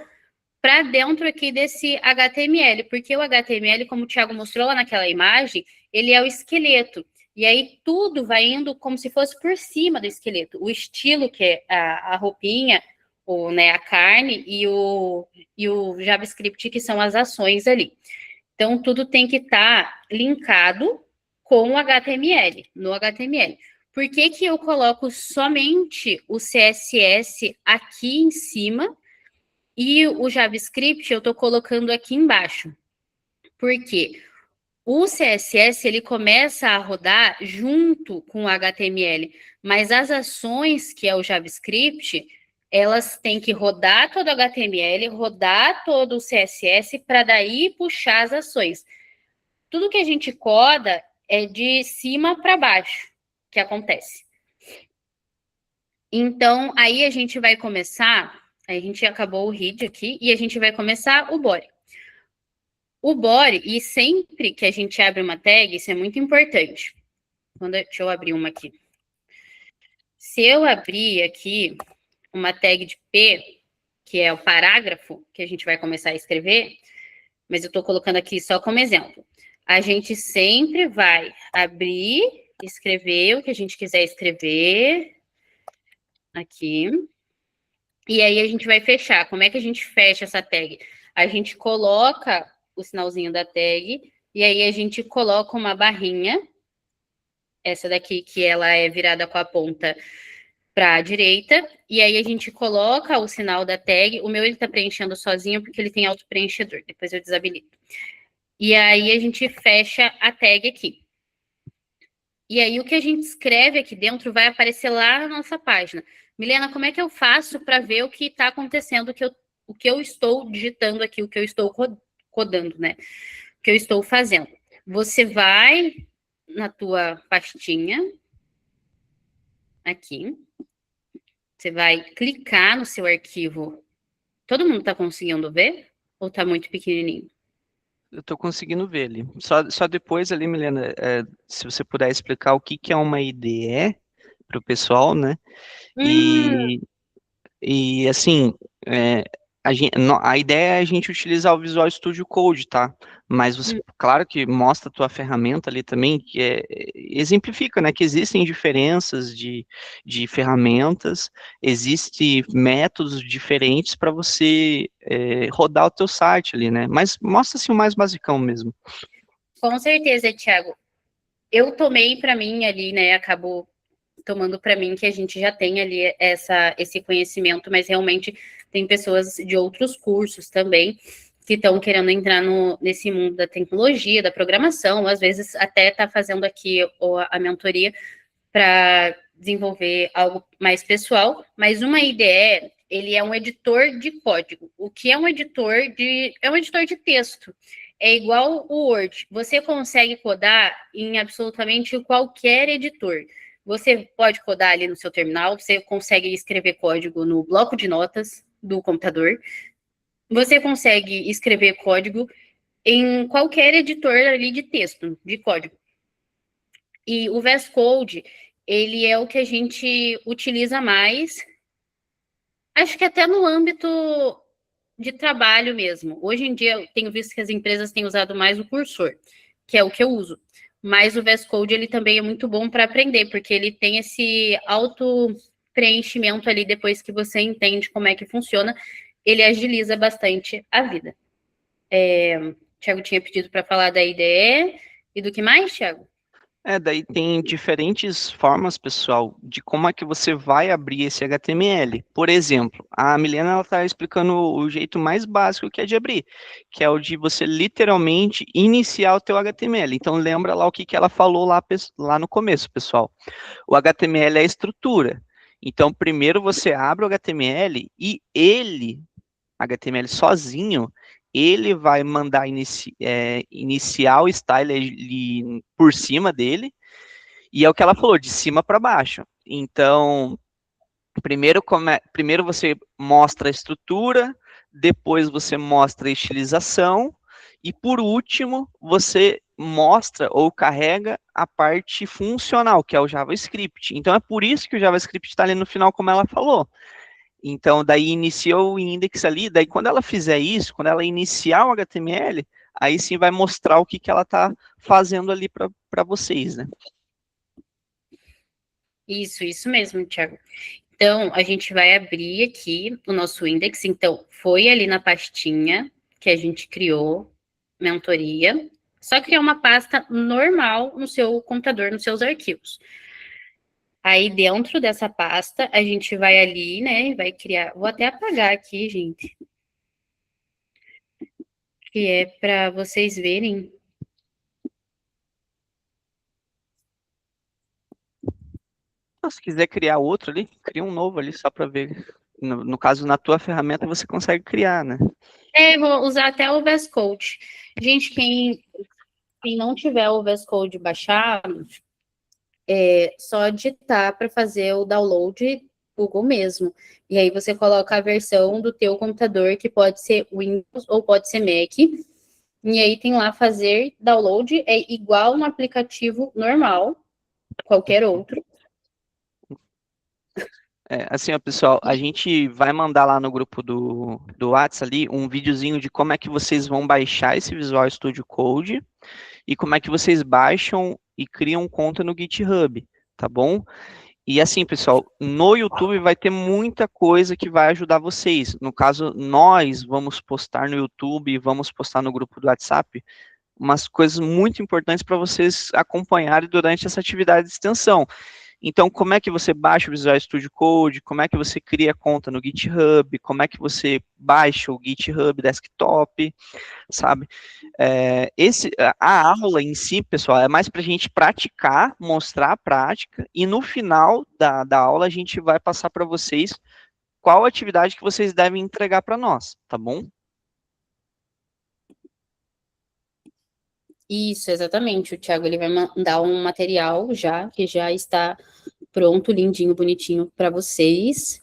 para dentro aqui desse HTML, porque o HTML, como o Thiago mostrou lá naquela imagem, ele é o esqueleto. E aí tudo vai indo como se fosse por cima do esqueleto. O estilo, que é a roupinha, ou, né, a carne, e o JavaScript, que são as ações ali. Então, tudo tem que estar linkado com o HTML, no HTML. Por que eu coloco somente o CSS aqui em cima e o JavaScript eu estou colocando aqui embaixo? Porque o CSS, ele começa a rodar junto com o HTML, mas as ações, que é o JavaScript, elas têm que rodar todo o HTML, rodar todo o CSS para daí puxar as ações. Tudo que a gente coda é de cima para baixo que acontece. Então, aí a gente vai começar, a gente acabou o read aqui, e a gente vai começar o body. O body, e sempre que a gente abre uma tag, isso é muito importante. Deixa eu abrir uma aqui. Se eu abrir aqui uma tag de P, que é o parágrafo que a gente vai começar a escrever, mas eu estou colocando aqui só como exemplo. A gente sempre vai abrir, escrever o que a gente quiser escrever aqui. E aí a gente vai fechar. Como é que a gente fecha essa tag? A gente coloca o sinalzinho da tag e aí a gente coloca uma barrinha, essa daqui que ela é virada com a ponta para a direita, e aí a gente coloca o sinal da tag. O meu ele está preenchendo sozinho porque ele tem auto-preenchedor, depois eu desabilito. E aí a gente fecha a tag aqui. E aí o que a gente escreve aqui dentro vai aparecer lá na nossa página. Milena, como é que eu faço para ver o que está acontecendo, o que eu estou digitando aqui, o que eu estou codando, né? O que eu estou fazendo. Você vai na tua pastinha, aqui. Você vai clicar no seu arquivo. Todo mundo está conseguindo ver? Ou está muito pequenininho? Eu estou conseguindo ver ali. Só depois ali, Milena, se você puder explicar o que que é uma IDE para o pessoal, né? Hum, E assim, é, a ideia é a gente utilizar o Visual Studio Code, tá? Mas você, claro que mostra a tua ferramenta ali também, que exemplifica, né, que existem diferenças de ferramentas, existem métodos diferentes para você rodar o teu site ali, né? Mas mostra assim o mais basicão mesmo. com certeza, Thiago. Eu tomei para mim ali, né? Acabou tomando para mim que a gente já tem ali esse conhecimento, mas realmente tem pessoas de outros cursos também que estão querendo entrar nesse mundo da tecnologia, da programação, às vezes até está fazendo aqui a mentoria para desenvolver algo mais pessoal, mas uma IDE, ele é um editor de código. O que é um editor é um editor de texto. É igual o Word. Você consegue codar em absolutamente qualquer editor. Você pode codar ali no seu terminal, você consegue escrever código no bloco de notas do computador. Você consegue escrever código em qualquer editor ali de texto, de código. E o VS Code, ele é o que a gente utiliza mais, acho que até no âmbito de trabalho mesmo. Hoje em dia, eu tenho visto que as empresas têm usado mais o cursor, que é o que eu uso. Mas o VS Code, ele também é muito bom para aprender, porque ele tem esse auto preenchimento ali depois que você entende como é que funciona, ele agiliza bastante a vida. Thiago tinha pedido para falar da IDE e do que mais, Thiago? Daí tem diferentes formas, pessoal, de como é que você vai abrir esse HTML. Por exemplo, a Milena ela está explicando o jeito mais básico que é de abrir, que é o de você literalmente iniciar o teu HTML. Então lembra lá o que que ela falou lá no começo, pessoal. O HTML é a estrutura. Então primeiro você abre o HTML e HTML sozinho, ele vai mandar iniciar o style ali por cima dele, e é o que ela falou, de cima para baixo. Então, primeiro você mostra a estrutura, depois você mostra a estilização, e por último, você mostra ou carrega a parte funcional, que é o JavaScript. Então, é por isso que o JavaScript está ali no final, como ela falou. Então, daí iniciou o index ali, daí quando ela fizer isso, quando ela iniciar o HTML, aí sim vai mostrar o que, que ela está fazendo ali para vocês, né? Isso mesmo, Thiago. Então, a gente vai abrir aqui o nosso index. Então, foi ali na pastinha que a gente criou, mentoria. Só criar uma pasta normal no seu computador, nos seus arquivos. Aí, dentro dessa pasta, a gente vai ali, né? Vai criar. Vou até apagar aqui, gente. Que é para vocês verem. Se quiser criar outro ali, cria um novo ali só para ver. No caso, na tua ferramenta, você consegue criar, né? Vou usar até o VS Code. Gente, quem não tiver o VS Code baixado, só digitar para fazer o download Google mesmo. E aí você coloca a versão do teu computador, que pode ser Windows ou pode ser Mac. E aí tem lá fazer download, é igual um aplicativo normal, qualquer outro. Assim, ó, pessoal, a gente vai mandar lá no grupo do WhatsApp ali um videozinho de como é que vocês vão baixar esse Visual Studio Code e como é que vocês baixam e criam conta no GitHub, tá bom? E assim, pessoal, no YouTube vai ter muita coisa que vai ajudar vocês. No caso, nós vamos postar no YouTube, vamos postar no grupo do WhatsApp, umas coisas muito importantes para vocês acompanharem durante essa atividade de extensão. Então, como é que você baixa o Visual Studio Code, como é que você cria conta no GitHub, como é que você baixa o GitHub Desktop, sabe? A aula em si, pessoal, é mais para a gente praticar, mostrar a prática, e no final da aula a gente vai passar para vocês qual atividade que vocês devem entregar para nós, tá bom? Isso, exatamente. O Thiago ele vai mandar um material já, que já está pronto, lindinho, bonitinho para vocês.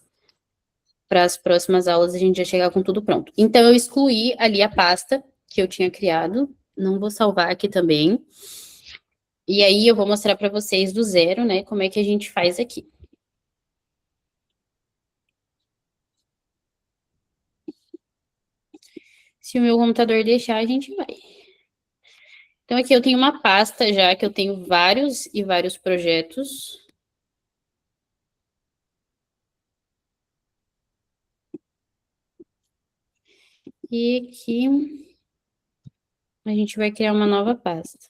Para as próximas aulas a gente já chegar com tudo pronto. Então eu excluí ali a pasta que eu tinha criado, não vou salvar aqui também. E aí eu vou mostrar para vocês do zero, né, como é que a gente faz aqui. Se o meu computador deixar, a gente vai. Então aqui eu tenho uma pasta já que eu tenho vários e vários projetos. E aqui a gente vai criar uma nova pasta.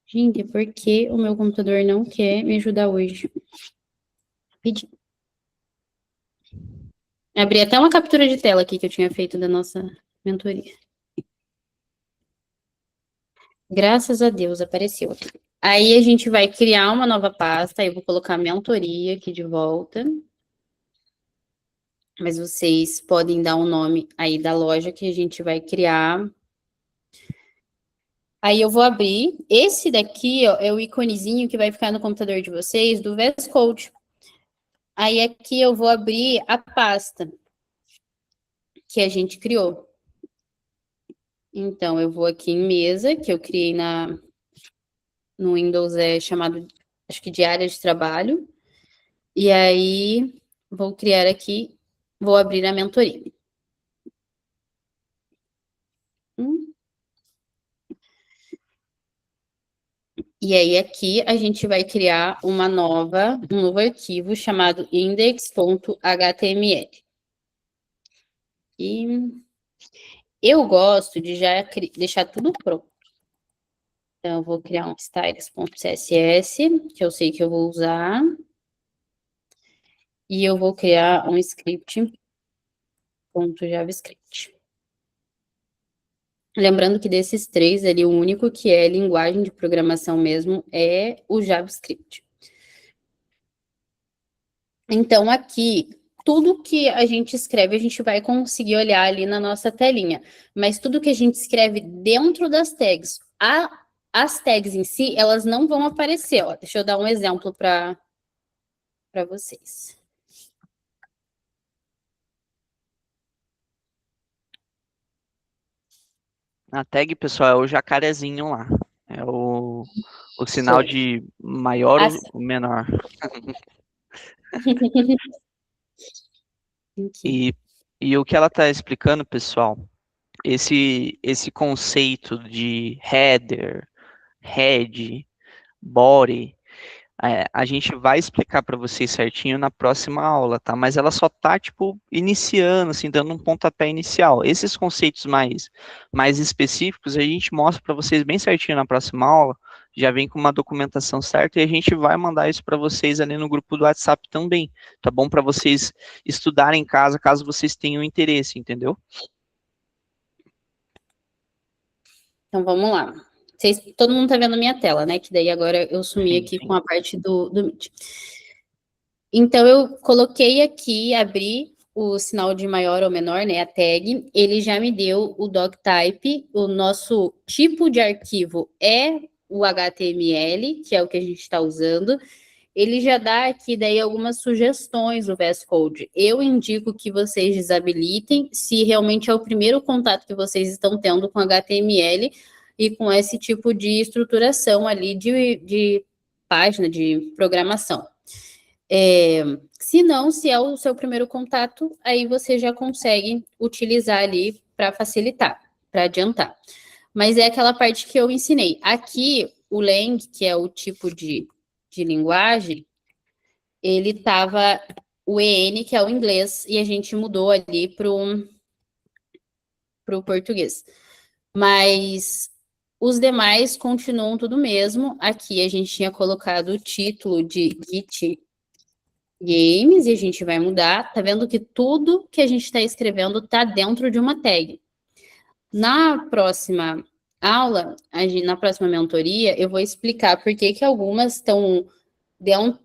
Gente, por que o meu computador não quer me ajudar hoje? Pedi. Abri até uma captura de tela aqui que eu tinha feito da nossa mentoria. Graças a Deus apareceu aqui. Aí a gente vai criar uma nova pasta, aí eu vou colocar mentoria aqui de volta. Mas vocês podem dar um nome aí da loja que a gente vai criar. Aí eu vou abrir. Esse daqui, ó, é o iconezinho que vai ficar no computador de vocês do VS Code. Aí aqui eu vou abrir a pasta que a gente criou. Então, eu vou aqui em mesa, que eu criei no Windows, chamado, acho que de área de trabalho. E aí, vou criar aqui, vou abrir a mentoria. E aí, aqui, a gente vai criar um novo arquivo chamado index.html. E eu gosto de já deixar tudo pronto. Então, eu vou criar um styles.css, que eu sei que eu vou usar. E eu vou criar um script.javascript. Lembrando que desses três ali, o único que é linguagem de programação mesmo é o JavaScript. Então, aqui, tudo que a gente escreve, a gente vai conseguir olhar ali na nossa telinha. Mas tudo que a gente escreve dentro das tags, as tags em si, elas não vão aparecer. Ó. Deixa eu dar um exemplo para vocês. A tag, pessoal, é o jacarezinho lá. É o sinal de maior ou menor. E o que ela está explicando, pessoal, esse conceito de header, head, body, a gente vai explicar para vocês certinho na próxima aula, tá? Mas ela só tá, tipo, iniciando, assim, dando um pontapé inicial. Esses conceitos mais específicos, a gente mostra para vocês bem certinho na próxima aula, já vem com uma documentação certa e a gente vai mandar isso para vocês ali no grupo do WhatsApp também, tá bom? Para vocês estudarem em casa, caso vocês tenham interesse, entendeu? Então, vamos lá. Todo mundo tá vendo a minha tela, né? Que daí agora eu sumi aqui com a parte do Meet. Então, eu coloquei aqui, abri o sinal de maior ou menor, né, a tag, ele já me deu o doctype, o nosso tipo de arquivo é o HTML, que é o que a gente está usando. Ele já dá aqui daí algumas sugestões do VS Code. Eu indico que vocês desabilitem se realmente é o primeiro contato que vocês estão tendo com HTML e com esse tipo de estruturação ali de página de programação. Se não, se é o seu primeiro contato, aí você já consegue utilizar ali para facilitar, para adiantar. Mas é aquela parte que eu ensinei. Aqui, o Lang, que é o tipo de linguagem, ele estava o EN, que é o inglês, e a gente mudou ali para o português. Mas os demais continuam tudo mesmo. Aqui a gente tinha colocado o título de Git Games e a gente vai mudar. Tá vendo que tudo que a gente está escrevendo está dentro de uma tag. Na próxima aula, na próxima mentoria, eu vou explicar por que algumas estão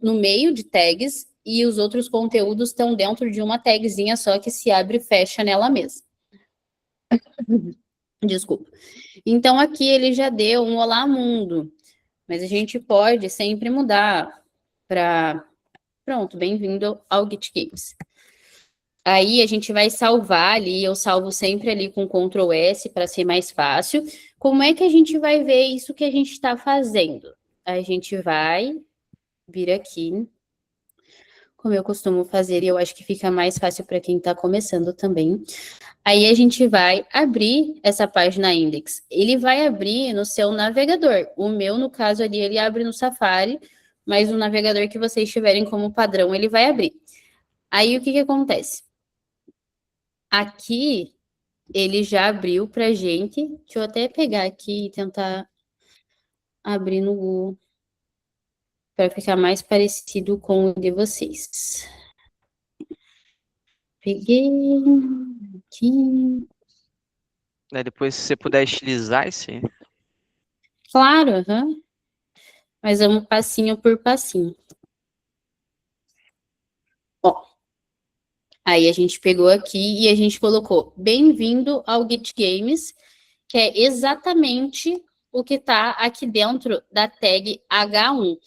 no meio de tags e os outros conteúdos estão dentro de uma tagzinha só que se abre e fecha nela mesma. Desculpa. Então, aqui ele já deu um olá mundo, mas a gente pode sempre mudar para... Pronto, bem-vindo ao Git Games. Aí a gente vai salvar ali, eu salvo sempre ali com Ctrl S para ser mais fácil. Como é que a gente vai ver isso que a gente está fazendo? A gente vai vir aqui, como eu costumo fazer, e eu acho que fica mais fácil para quem está começando também. Aí a gente vai abrir essa página index. Ele vai abrir no seu navegador. O meu, no caso ali, ele abre no Safari, mas o navegador que vocês tiverem como padrão, ele vai abrir. Aí o que acontece? Aqui, ele já abriu para gente. Deixa eu até pegar aqui e tentar abrir no Google para ficar mais parecido com o de vocês. Peguei aqui. Aí depois, se você puder estilizar esse... Claro, mas vamos passinho por passinho. Ó, aí a gente pegou aqui e a gente colocou bem-vindo ao Git Games, que é exatamente o que está aqui dentro da tag H1.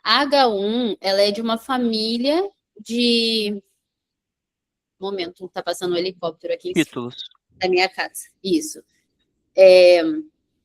A H1, ela é de uma família de... Momento, tá passando um helicóptero aqui títulos. da minha casa. Isso.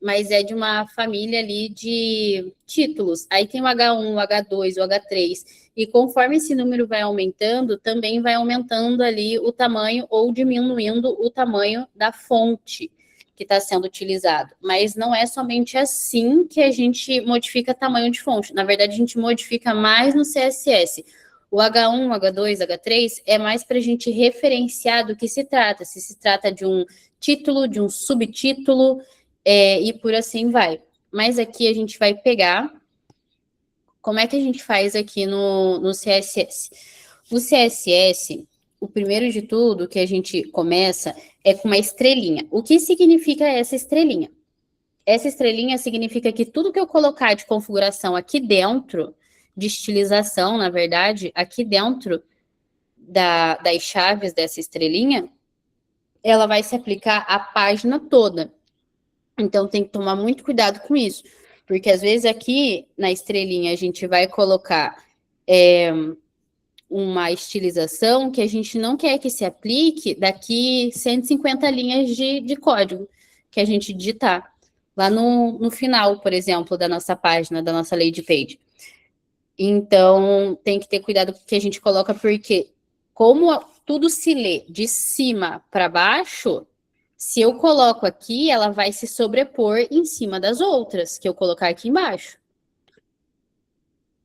Mas é de uma família ali de títulos. Aí tem o H1, o H2, o H3. E conforme esse número vai aumentando, também vai aumentando ali o tamanho ou diminuindo o tamanho da fonte que está sendo utilizado. Mas não é somente assim que a gente modifica tamanho de fonte. Na verdade, a gente modifica mais no CSS. O H1, H2, H3 é mais para a gente referenciar do que se trata. Se trata de um título, de um subtítulo, e por assim vai. Mas aqui a gente vai pegar... Como é que a gente faz aqui no CSS? O CSS, o primeiro de tudo que a gente começa é com uma estrelinha. O que significa essa estrelinha? Essa estrelinha significa que tudo que eu colocar de configuração aqui dentro, de estilização, na verdade, aqui dentro das chaves dessa estrelinha, ela vai se aplicar à página toda. Então, tem que tomar muito cuidado com isso, porque às vezes aqui na estrelinha a gente vai colocar uma estilização que a gente não quer que se aplique daqui 150 linhas de código que a gente digitar lá no final, por exemplo, da nossa página, da nossa landing page. Então, tem que ter cuidado com o que a gente coloca, porque como tudo se lê de cima para baixo, se eu coloco aqui, ela vai se sobrepor em cima das outras que eu colocar aqui embaixo.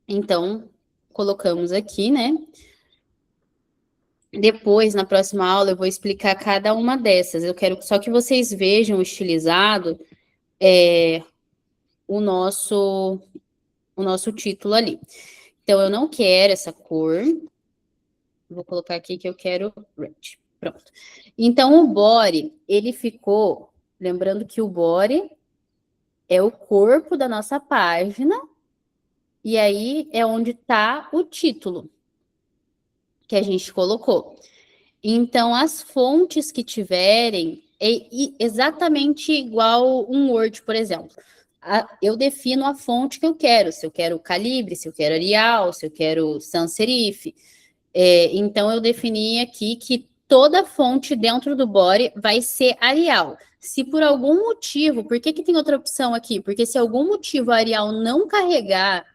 Então, colocamos aqui, né? Depois, na próxima aula, eu vou explicar cada uma dessas. Eu quero só que vocês vejam estilizado o nosso título ali. Então, eu não quero essa cor. Vou colocar aqui que eu quero red. Pronto. Então, o body, ele ficou... Lembrando que o body é o corpo da nossa página, e aí é onde está o título. que a gente colocou. Então, as fontes que tiverem é exatamente igual um Word, por exemplo. Eu defino a fonte que eu quero, se eu quero Calibre, se eu quero Arial, se eu quero sans serif. Então, eu defini aqui que toda fonte dentro do body vai ser Arial. Se por algum motivo, por que tem outra opção aqui? Porque se algum motivo a Arial não carregar,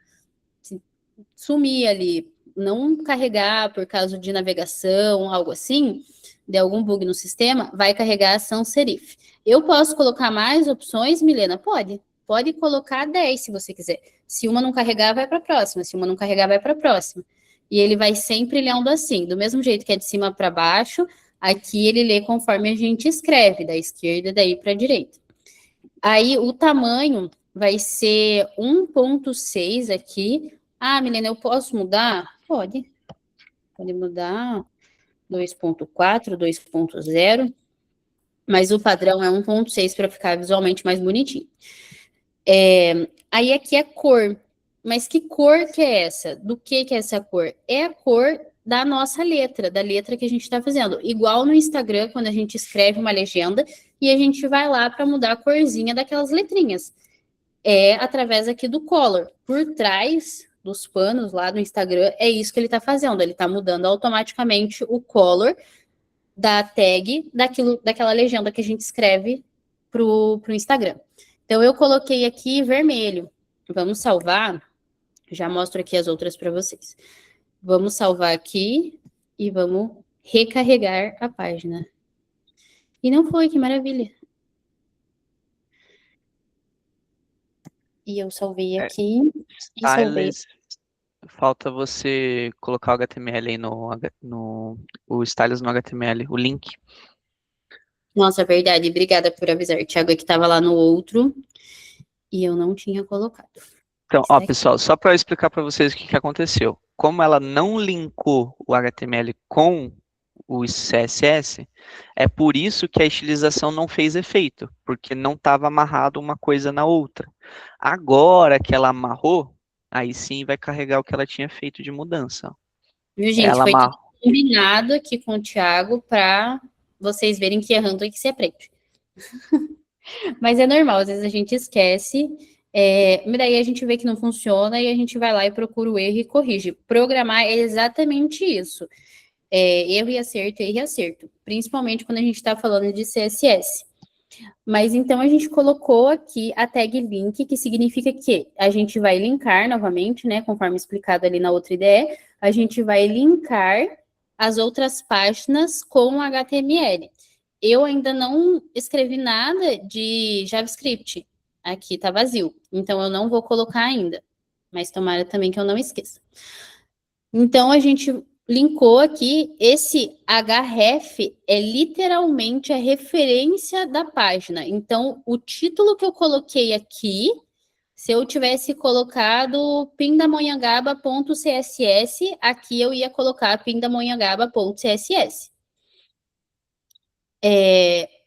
sumir ali, não carregar por causa de navegação, algo assim, de algum bug no sistema, vai carregar a sans serif. Eu posso colocar mais opções, Milena? Pode. Pode colocar 10 se você quiser. Se uma não carregar, vai para a próxima. Se uma não carregar, vai para a próxima. E ele vai sempre lendo assim, do mesmo jeito que é de cima para baixo, aqui ele lê conforme a gente escreve, da esquerda daí para a direita. Aí o tamanho vai ser 1.6 aqui. Ah, Milena, eu posso mudar? Pode. Pode mudar 2.4, 2.0, mas o padrão é 1.6 para ficar visualmente mais bonitinho. Aí aqui é cor. Mas que cor que é essa? Do que é essa cor? É a cor da nossa letra, da letra que a gente está fazendo. Igual no Instagram, quando a gente escreve uma legenda e a gente vai lá para mudar a corzinha daquelas letrinhas. É através aqui do color. Por trás dos panos lá do Instagram, é isso que ele está fazendo. Ele está mudando automaticamente o color da tag daquela legenda que a gente escreve pro Instagram. Então, eu coloquei aqui vermelho. Vamos salvar. Já mostro aqui as outras para vocês. Vamos salvar aqui e vamos recarregar a página. E não foi, que maravilha. E eu salvei aqui e salvei. Falta você colocar o HTML aí o Stylus no HTML, o link. Nossa, verdade. Obrigada por avisar. Thiago é que estava lá no outro e eu não tinha colocado. Então, ó, pessoal, só para explicar para vocês o que aconteceu. Como ela não linkou o HTML com o CSS, é por isso que a estilização não fez efeito, porque não estava amarrado uma coisa na outra. Agora que ela amarrou, aí sim vai carregar o que ela tinha feito de mudança. Viu, gente? Foi tudo combinado aqui com o Thiago para vocês verem que errando é que se aprende. Mas é normal, às vezes a gente esquece, daí a gente vê que não funciona e a gente vai lá e procura o erro e corrige. Programar é exatamente isso. Erro e acerto, principalmente quando a gente está falando de CSS. Mas então a gente colocou aqui a tag link, que significa que a gente vai linkar novamente, né, conforme explicado ali na outra ideia, a gente vai linkar as outras páginas com HTML. Eu ainda não escrevi nada de JavaScript. Aqui tá vazio, então eu não vou colocar ainda. Mas tomara também que eu não esqueça. Então, a gente linkou aqui, esse href é literalmente a referência da página. Então, o título que eu coloquei aqui, se eu tivesse colocado pindamonhangaba.css, aqui eu ia colocar pindamonhangaba.css.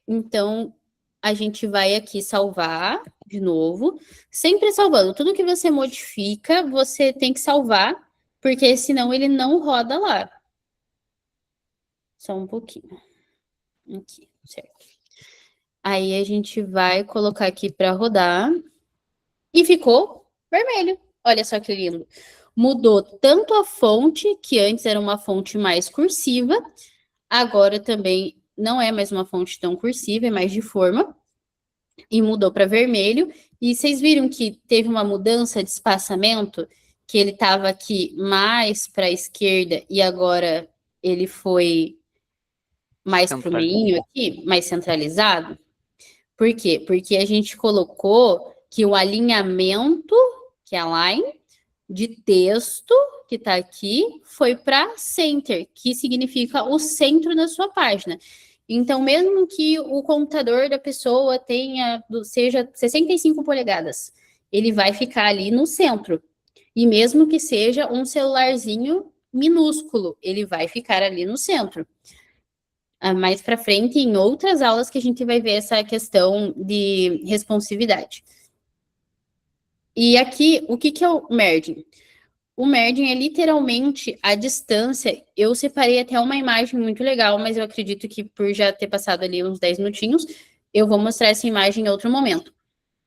Então, a gente vai aqui salvar de novo, sempre salvando. Tudo que você modifica, você tem que salvar, porque senão ele não roda lá. Só um pouquinho. Aqui, certo. Aí a gente vai colocar aqui para rodar. E ficou vermelho. Olha só que lindo. Mudou tanto a fonte, que antes era uma fonte mais cursiva, agora também não é mais uma fonte tão cursiva, é mais de forma. E mudou para vermelho. E vocês viram que teve uma mudança de espaçamento, que ele estava aqui mais para a esquerda e agora ele foi mais para o meio aqui, mais centralizado. Por quê? Porque a gente colocou que o alinhamento, que é a line, de texto, que está aqui, foi para center, que significa o centro da sua página. Então, mesmo que o computador da pessoa seja 65 polegadas, ele vai ficar ali no centro. E mesmo que seja um celularzinho minúsculo, ele vai ficar ali no centro. Mais para frente, em outras aulas, que a gente vai ver essa questão de responsividade. E aqui, o que é o merging? O merging é literalmente a distância. Eu separei até uma imagem muito legal, mas eu acredito que por já ter passado ali uns 10 minutinhos, eu vou mostrar essa imagem em outro momento.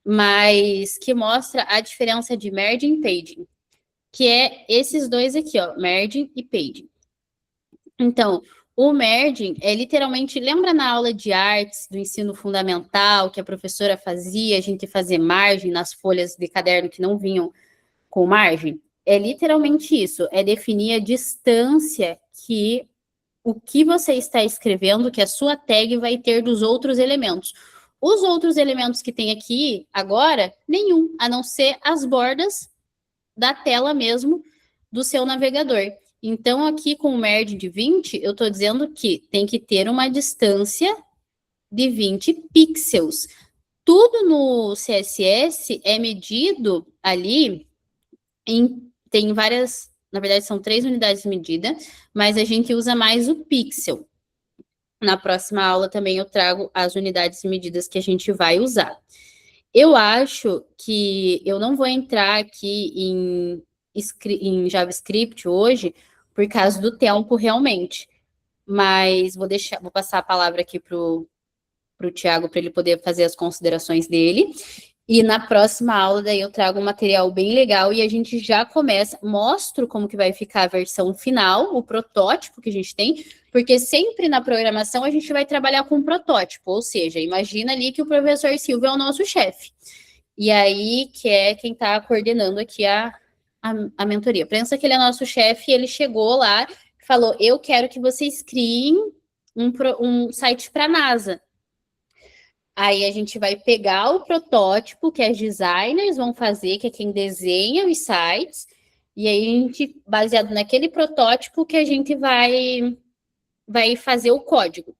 Mas que mostra a diferença de merging e paging, que é esses dois aqui, ó, merging e paging. Então, o merging é literalmente, lembra na aula de artes do ensino fundamental que a professora fazia, a gente fazer margem nas folhas de caderno que não vinham com margem? É literalmente isso, é definir a distância que o que você está escrevendo, que a sua tag vai ter dos outros elementos. Os outros elementos que tem aqui agora, nenhum, a não ser as bordas da tela mesmo do seu navegador. Então, aqui com o merge de 20, eu estou dizendo que tem que ter uma distância de 20 pixels. Tudo no CSS é medido ali tem várias, na verdade são 3 unidades de medida, mas a gente usa mais o pixel. Na próxima aula também eu trago as unidades de medidas que a gente vai usar. Eu acho que eu não vou entrar aqui em JavaScript hoje, por causa do tempo realmente. Mas vou passar a palavra aqui para o Thiago para ele poder fazer as considerações dele. E na próxima aula, daí eu trago um material bem legal e a gente já começa, mostro como que vai ficar a versão final, o protótipo que a gente tem, porque sempre na programação a gente vai trabalhar com um protótipo, ou seja, imagina ali que o professor Silvio é o nosso chefe. E aí, que é quem está coordenando aqui a mentoria. Pensa que ele é nosso chefe e ele chegou lá e falou, eu quero que vocês criem um site para a NASA. Aí a gente vai pegar o protótipo que as designers vão fazer, que é quem desenha os sites, e aí a gente, baseado naquele protótipo, que a gente vai fazer o código.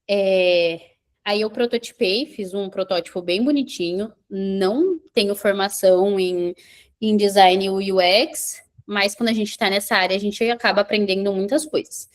Aí eu prototipei, fiz um protótipo bem bonitinho, não tenho formação em design UX, mas quando a gente está nessa área, a gente acaba aprendendo muitas coisas.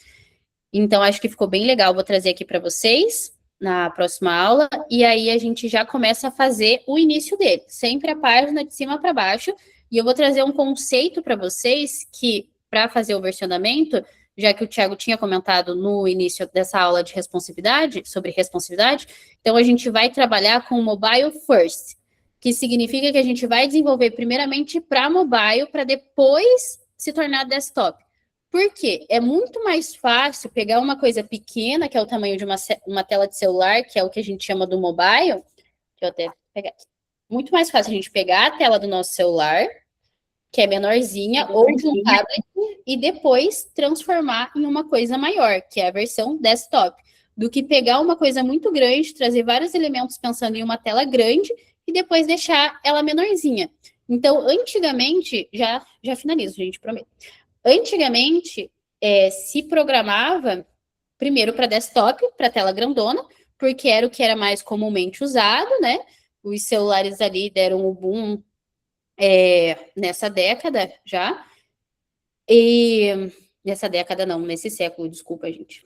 Então, acho que ficou bem legal, vou trazer aqui para vocês na próxima aula, e aí a gente já começa a fazer o início dele, sempre a página de cima para baixo, e eu vou trazer um conceito para vocês que, para fazer o versionamento, já que o Thiago tinha comentado no início dessa aula de responsividade, sobre responsividade, então a gente vai trabalhar com mobile first, que significa que a gente vai desenvolver primeiramente para mobile, para depois se tornar desktop. Por quê? É muito mais fácil pegar uma coisa pequena, que é o tamanho de uma tela de celular, que é o que a gente chama do mobile, que eu até pegar aqui. Muito mais fácil a gente pegar a tela do nosso celular, que é menorzinha, ou de um tablet, e depois transformar em uma coisa maior, que é a versão desktop, do que pegar uma coisa muito grande, trazer vários elementos pensando em uma tela grande, e depois deixar ela menorzinha. Então, antigamente, já finalizo, gente, prometo. Antigamente, se programava primeiro para desktop, para tela grandona, porque era o que era mais comumente usado, né? Os celulares ali deram o boom nessa década já. E nessa década não, nesse século, desculpa, gente.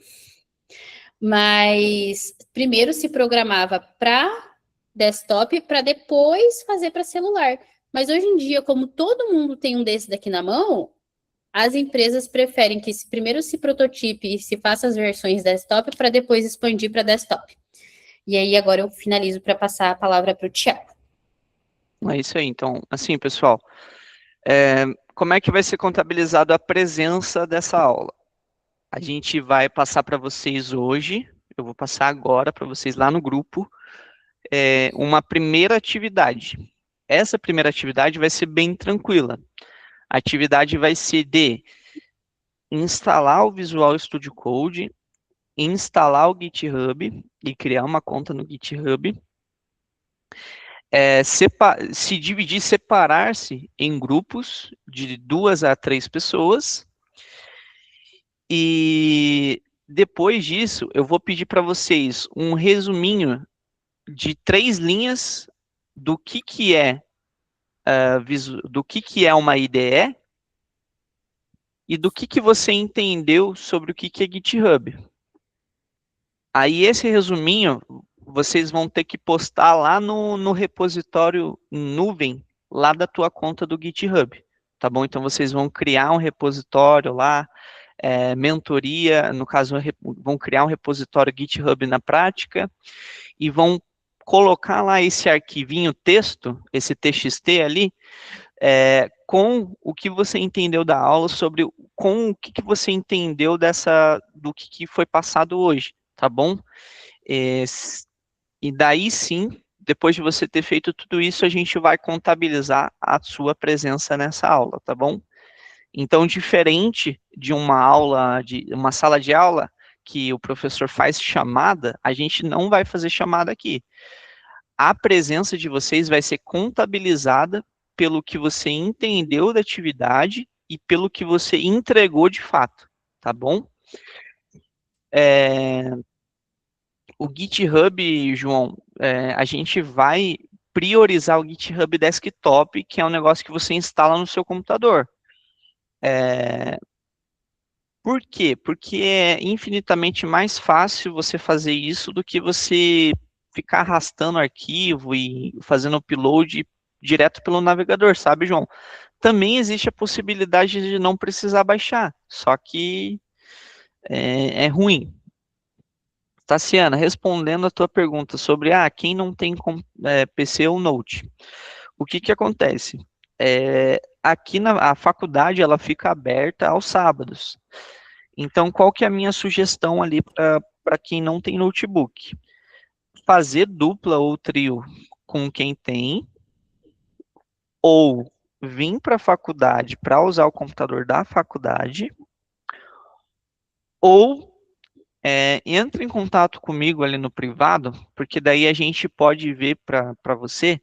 Mas primeiro se programava para desktop, para depois fazer para celular. Mas hoje em dia, como todo mundo tem um desse daqui na mão, as empresas preferem que primeiro se prototipe e se faça as versões desktop para depois expandir para desktop. E aí agora eu finalizo para passar a palavra para o Thiago. É isso aí. Então, assim, pessoal, como é que vai ser contabilizado a presença dessa aula? A gente vai passar para vocês hoje, eu vou passar agora para vocês lá no grupo, uma primeira atividade. Essa primeira atividade vai ser bem tranquila. A atividade vai ser de instalar o Visual Studio Code, instalar o GitHub e criar uma conta no GitHub, se dividir, separar-se em grupos de 2 a 3 pessoas, e depois disso eu vou pedir para vocês um resuminho de 3 linhas do que é uma IDE e do que você entendeu sobre o que é GitHub. Aí esse resuminho vocês vão ter que postar lá no repositório em nuvem, lá da tua conta do GitHub, tá bom? Então, vocês vão criar um repositório lá, mentoria, no caso, vão criar um repositório GitHub na prática, e vão colocar lá esse arquivinho texto, esse TXT ali, com o que você entendeu da aula, com o que você entendeu do que foi passado hoje, tá bom? E daí sim, depois de você ter feito tudo isso, a gente vai contabilizar a sua presença nessa aula, tá bom? Então, diferente de uma aula, de uma sala de aula, que o professor faz chamada, a gente não vai fazer chamada aqui. A presença de vocês vai ser contabilizada pelo que você entendeu da atividade e pelo que você entregou de fato, tá bom? O GitHub, João, a gente vai priorizar o GitHub Desktop, que é um negócio que você instala no seu computador. Por quê? Porque é infinitamente mais fácil você fazer isso do que você ficar arrastando arquivo e fazendo upload direto pelo navegador, sabe, João? Também existe a possibilidade de não precisar baixar, só que é ruim. Tassiana, respondendo a tua pergunta sobre quem não tem PC ou Note, o que acontece? Aqui a faculdade ela fica aberta aos sábados. Então, qual que é a minha sugestão ali para quem não tem notebook? Fazer dupla ou trio com quem tem, ou vir para a faculdade para usar o computador da faculdade, ou entre em contato comigo ali no privado, porque daí a gente pode ver para você,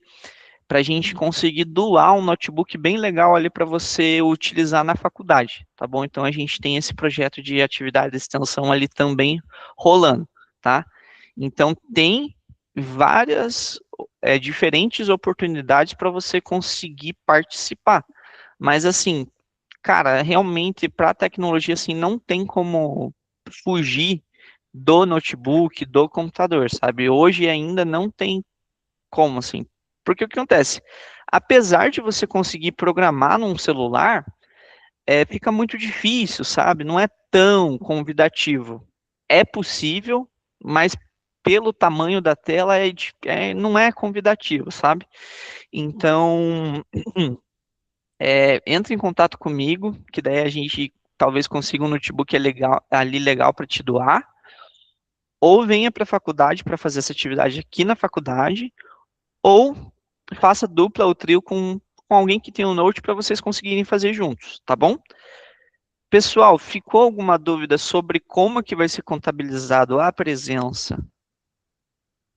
para a gente conseguir doar um notebook bem legal ali para você utilizar na faculdade, tá bom? Então a gente tem esse projeto de atividade de extensão ali também rolando, tá? Então tem várias diferentes oportunidades para você conseguir participar, mas assim, cara, realmente para a tecnologia assim não tem como fugir do notebook, do computador, sabe? Hoje ainda não tem como, assim. Porque o que acontece? Apesar de você conseguir programar num celular, fica muito difícil, sabe? Não é tão convidativo. É possível, mas pelo tamanho da tela não é convidativo, sabe? Então, entre em contato comigo, que daí a gente talvez consiga um notebook ali legal para te doar, ou venha para a faculdade para fazer essa atividade aqui na faculdade, ou faça dupla ou trio com alguém que tem um Note para vocês conseguirem fazer juntos, tá bom? Pessoal, ficou alguma dúvida sobre como que vai ser contabilizado a presença?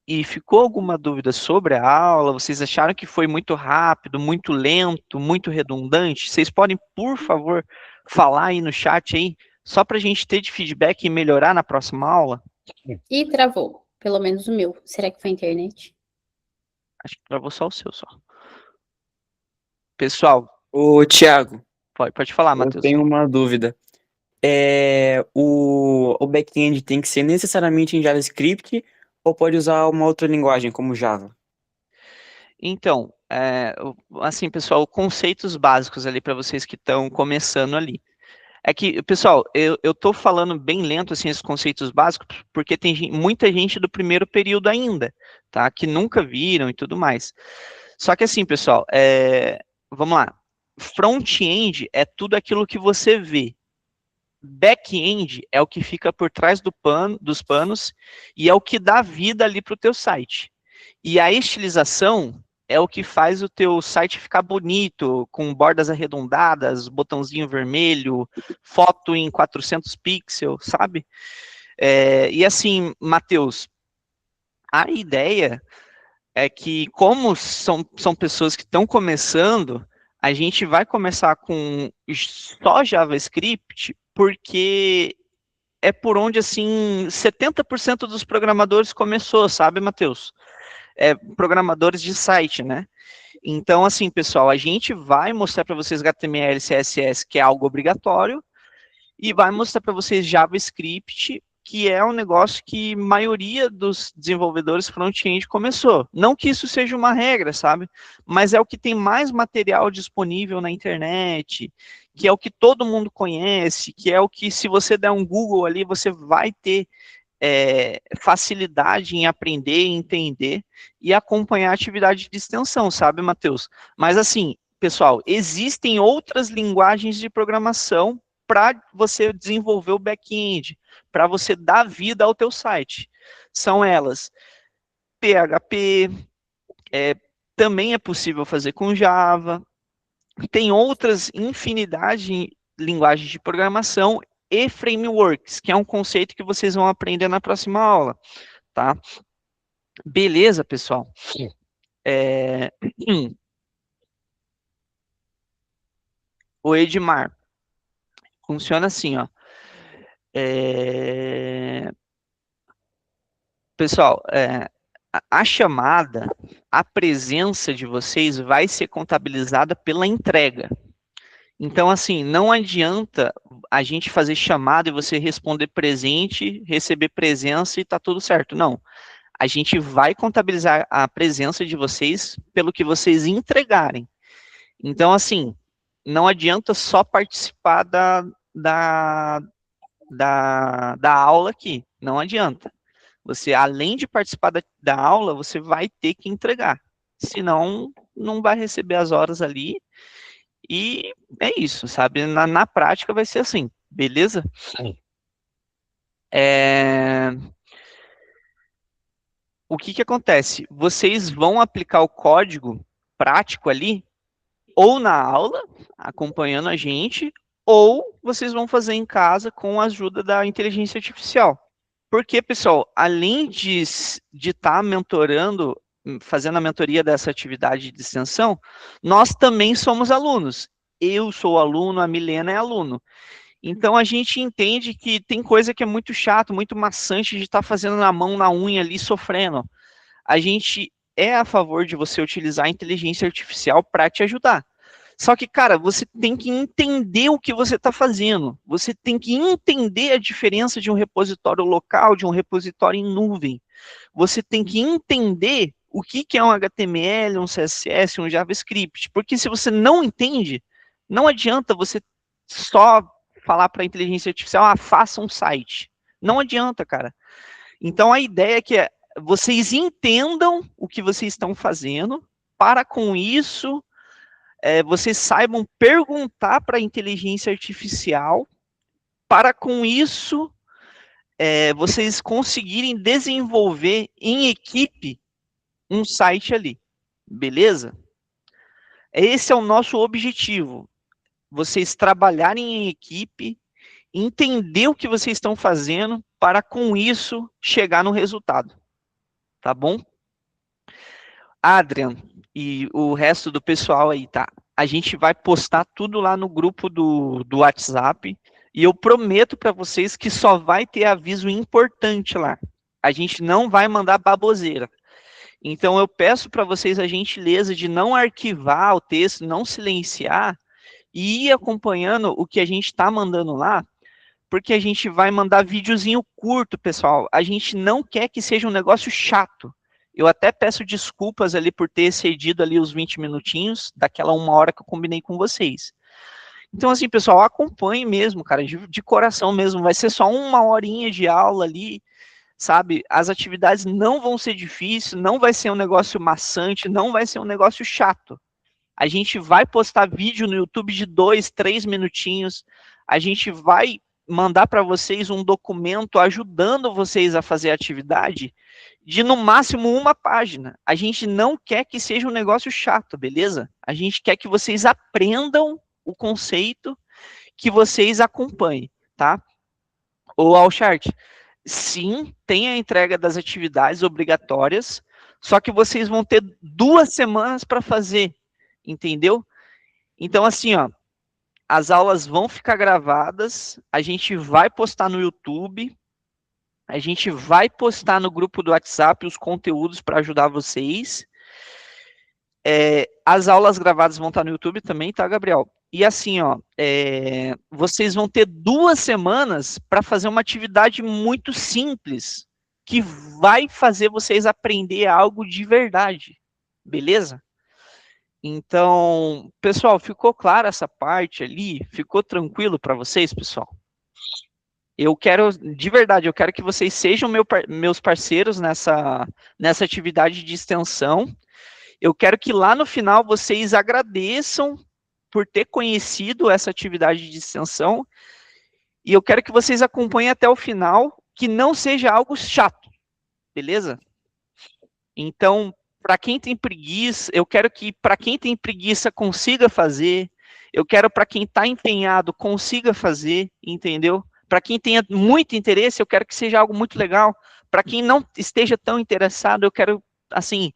E ficou alguma dúvida sobre a aula? Vocês acharam que foi muito rápido, muito lento, muito redundante? Vocês podem, por favor, falar aí no chat aí, só para a gente ter de feedback e melhorar na próxima aula? E travou, pelo menos o meu. Será que foi a internet? Acho que travou só o seu, só. Pessoal. Ô, Thiago. Pode falar, Matheus. Eu tenho uma dúvida. O back-end tem que ser necessariamente em JavaScript ou pode usar uma outra linguagem, como Java? Então, assim, pessoal, conceitos básicos ali para vocês que estão começando ali. É que, pessoal, eu estou falando bem lento, assim, esses conceitos básicos, porque tem muita gente do primeiro período ainda, tá? Que nunca viram e tudo mais. Só que assim, pessoal, vamos lá. Front-end é tudo aquilo que você vê. Back-end é o que fica por trás dos panos e é o que dá vida ali para o teu site. E a estilização é o que faz o teu site ficar bonito, com bordas arredondadas, botãozinho vermelho, foto em 400 pixels, sabe? E assim, Matheus, a ideia é que, como são pessoas que estão começando, a gente vai começar com só JavaScript, porque é por onde, assim, 70% dos programadores começou, sabe, Matheus? Programadores de site, né? Então, assim, pessoal, a gente vai mostrar para vocês HTML, CSS, que é algo obrigatório, e vai mostrar para vocês JavaScript, que é um negócio que a maioria dos desenvolvedores front-end começou. Não que isso seja uma regra, sabe? Mas é o que tem mais material disponível na internet, que é o que todo mundo conhece, que é o que, se você der um Google ali, você vai ter facilidade em aprender, entender e acompanhar a atividade de extensão, sabe, Matheus? Mas assim, pessoal, existem outras linguagens de programação para você desenvolver o back-end, para você dar vida ao teu site. São elas PHP, também é possível fazer com Java, tem outras infinidade de linguagens de programação e frameworks, que é um conceito que vocês vão aprender na próxima aula, tá? Beleza, pessoal? O Edmar, funciona assim, ó. Pessoal, a chamada, a presença de vocês vai ser contabilizada pela entrega. Então, assim, não adianta a gente fazer chamada e você responder presente, receber presença e tá tudo certo. Não. A gente vai contabilizar a presença de vocês pelo que vocês entregarem. Então, assim, não adianta só participar da aula aqui. Não adianta. Você, além de participar da aula, você vai ter que entregar. Senão, não vai receber as horas ali. E é isso, sabe? Na prática vai ser assim, beleza? O que acontece? Vocês vão aplicar o código prático ali, ou na aula, acompanhando a gente, ou vocês vão fazer em casa com a ajuda da inteligência artificial. Porque, pessoal, além de estar mentorando, fazendo a mentoria dessa atividade de extensão, nós também somos alunos. Eu sou aluno, a Milena é aluno. Então, a gente entende que tem coisa que é muito chato, muito maçante de estar fazendo na mão, na unha ali, sofrendo. A gente é a favor de você utilizar a inteligência artificial para te ajudar. Só que, cara, você tem que entender o que você está fazendo. Você tem que entender a diferença de um repositório local, de um repositório em nuvem. Você tem que entender o que é um HTML, um CSS, um JavaScript. Porque se você não entende, não adianta você só falar para a inteligência artificial, faça um site. Não adianta, cara. Então, a ideia é que vocês entendam o que vocês estão fazendo, para com isso vocês saibam perguntar para a inteligência artificial, para com isso vocês conseguirem desenvolver em equipe um site ali, beleza? Esse é o nosso objetivo, vocês trabalharem em equipe, entender o que vocês estão fazendo, para com isso chegar no resultado, tá bom? Adrian e o resto do pessoal aí, tá? A gente vai postar tudo lá no grupo do WhatsApp e eu prometo para vocês que só vai ter aviso importante lá. A gente não vai mandar baboseira. Então eu peço para vocês a gentileza de não arquivar o texto, não silenciar e ir acompanhando o que a gente está mandando lá, porque a gente vai mandar videozinho curto, pessoal. A gente não quer que seja um negócio chato. Eu até peço desculpas ali por ter excedido ali os 20 minutinhos, daquela 1 hora que eu combinei com vocês. Então, assim, pessoal, acompanhe mesmo, cara, de coração mesmo. Vai ser só 1 horinha de aula ali, sabe? As atividades não vão ser difíceis, não vai ser um negócio maçante, não vai ser um negócio chato. A gente vai postar vídeo no YouTube de 2, 3 minutinhos. A gente vai mandar para vocês um documento ajudando vocês a fazer a atividade de no máximo 1 página. A gente não quer que seja um negócio chato, beleza? A gente quer que vocês aprendam o conceito, que vocês acompanhem, tá? O Alchart, sim, tem a entrega das atividades obrigatórias, só que vocês vão ter 2 semanas para fazer, entendeu? Então, assim, ó, as aulas vão ficar gravadas, a gente vai postar no YouTube, a gente vai postar no grupo do WhatsApp os conteúdos para ajudar vocês. As aulas gravadas vão estar no YouTube também, tá, Gabriel? E assim, ó, vocês vão ter 2 semanas para fazer uma atividade muito simples, que vai fazer vocês aprender algo de verdade, beleza? Então, pessoal, ficou clara essa parte ali? Ficou tranquilo para vocês, pessoal? Eu quero, de verdade, eu quero que vocês sejam meus parceiros nessa atividade de extensão. Eu quero que lá no final vocês agradeçam por ter conhecido essa atividade de extensão, e eu quero que vocês acompanhem até o final, que não seja algo chato, beleza? Então, para quem tem preguiça, eu quero que para quem tem preguiça consiga fazer, eu quero para quem está empenhado consiga fazer, entendeu? Para quem tenha muito interesse, eu quero que seja algo muito legal. Para quem não esteja tão interessado, eu quero, assim,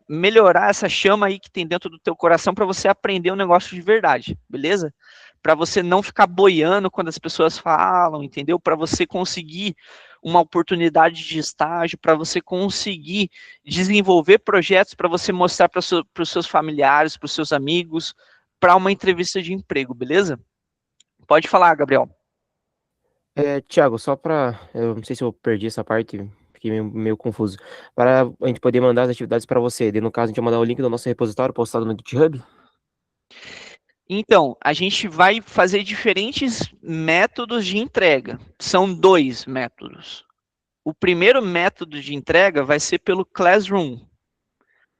melhorar essa chama aí que tem dentro do teu coração para você aprender um negócio de verdade, beleza? Para você não ficar boiando quando as pessoas falam, entendeu? Para você conseguir uma oportunidade de estágio, para você conseguir desenvolver projetos para você mostrar para os seus familiares, para os seus amigos, para uma entrevista de emprego, beleza? Pode falar, Gabriel. Thiago, só para, eu não sei se eu perdi essa parte, fiquei meio confuso. Para a gente poder mandar as atividades para você, no caso a gente vai mandar o link do nosso repositório postado no GitHub? Então, a gente vai fazer diferentes métodos de entrega. São 2 métodos. O primeiro método de entrega vai ser pelo Classroom,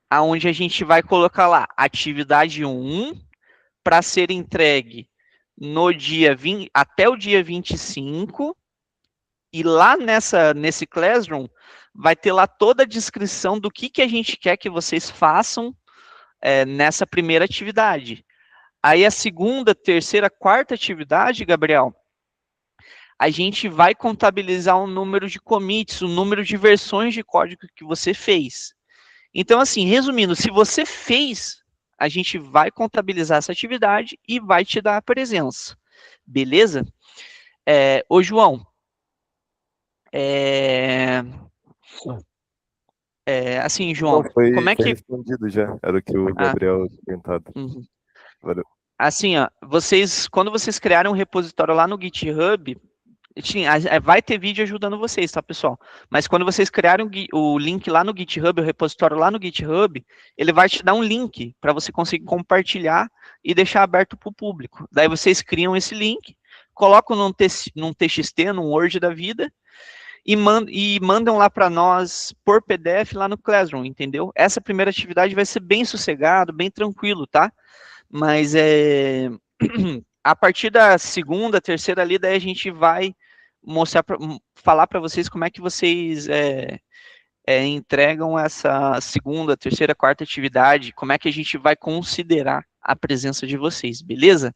aonde a gente vai colocar lá atividade 1 para ser entregue no dia 20, até o dia 25, e lá nesse Classroom vai ter lá toda a descrição do que a gente quer que vocês façam nessa primeira atividade. Aí a segunda, terceira, quarta atividade, Gabriel, a gente vai contabilizar o número de commits, o número de versões de código que você fez. Então, assim, resumindo, se você fez, a gente vai contabilizar essa atividade e vai te dar a presença. Beleza? Ô, João, assim, Não, João, foi, como é foi que... respondido já. Era o que o Gabriel tinha perguntado. Valeu. Assim, ó, quando vocês criaram um repositório lá no GitHub, vai ter vídeo ajudando vocês, tá, pessoal? Mas quando vocês criarem o link lá no GitHub, o repositório lá no GitHub, ele vai te dar um link para você conseguir compartilhar e deixar aberto para o público. Daí vocês criam esse link, colocam num TXT, num Word da vida, e mandam lá para nós por PDF lá no Classroom, entendeu? Essa primeira atividade vai ser bem sossegado, bem tranquilo, tá? Mas a partir da segunda, terceira ali, daí a gente vai falar para vocês como é que vocês entregam essa segunda, terceira, quarta atividade, como é que a gente vai considerar a presença de vocês, beleza?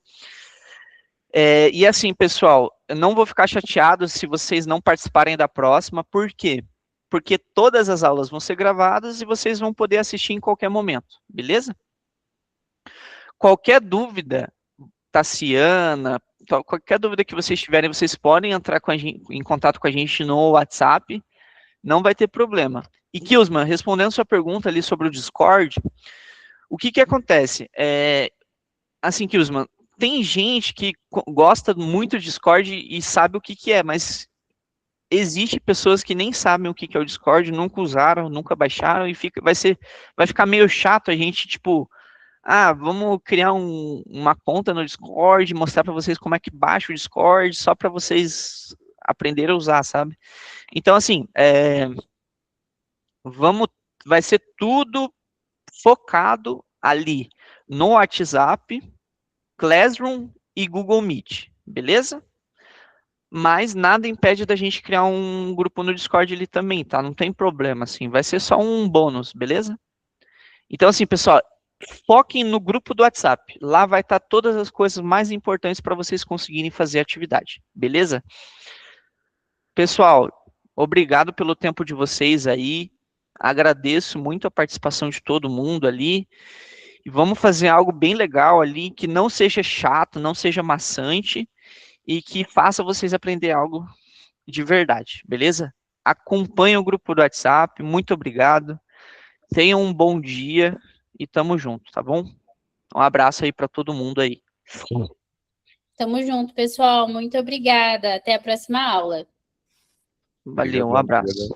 E assim, pessoal, eu não vou ficar chateado se vocês não participarem da próxima, por quê? Porque todas as aulas vão ser gravadas e vocês vão poder assistir em qualquer momento, beleza? Qualquer dúvida, Tassiana, qualquer dúvida que vocês tiverem, vocês podem entrar em contato com a gente no WhatsApp, não vai ter problema. E Kilsman, respondendo sua pergunta ali sobre o Discord, o que acontece? Assim, Kilsman, tem gente que gosta muito do Discord e sabe o que é, mas existe pessoas que nem sabem o que é o Discord, nunca usaram, nunca baixaram, e vai ficar meio chato a gente, tipo, vamos criar uma conta no Discord, mostrar para vocês como é que baixa o Discord, só para vocês aprenderem a usar, sabe? Então, assim, vai ser tudo focado ali no WhatsApp, Classroom e Google Meet, beleza? Mas nada impede da gente criar um grupo no Discord ali também, tá? Não tem problema, assim, vai ser só um bônus, beleza? Então, assim, pessoal, foquem no grupo do WhatsApp. Lá vai estar todas as coisas mais importantes para vocês conseguirem fazer a atividade, beleza? Pessoal, obrigado pelo tempo de vocês aí. Agradeço muito a participação de todo mundo ali. E vamos fazer algo bem legal ali, que não seja chato, não seja maçante e que faça vocês aprender algo de verdade, beleza? Acompanhe o grupo do WhatsApp. Muito obrigado. Tenham um bom dia e tamo junto, tá bom? Um abraço aí para todo mundo aí. Tamo junto, pessoal. Muito obrigada. Até a próxima aula. Valeu, um abraço.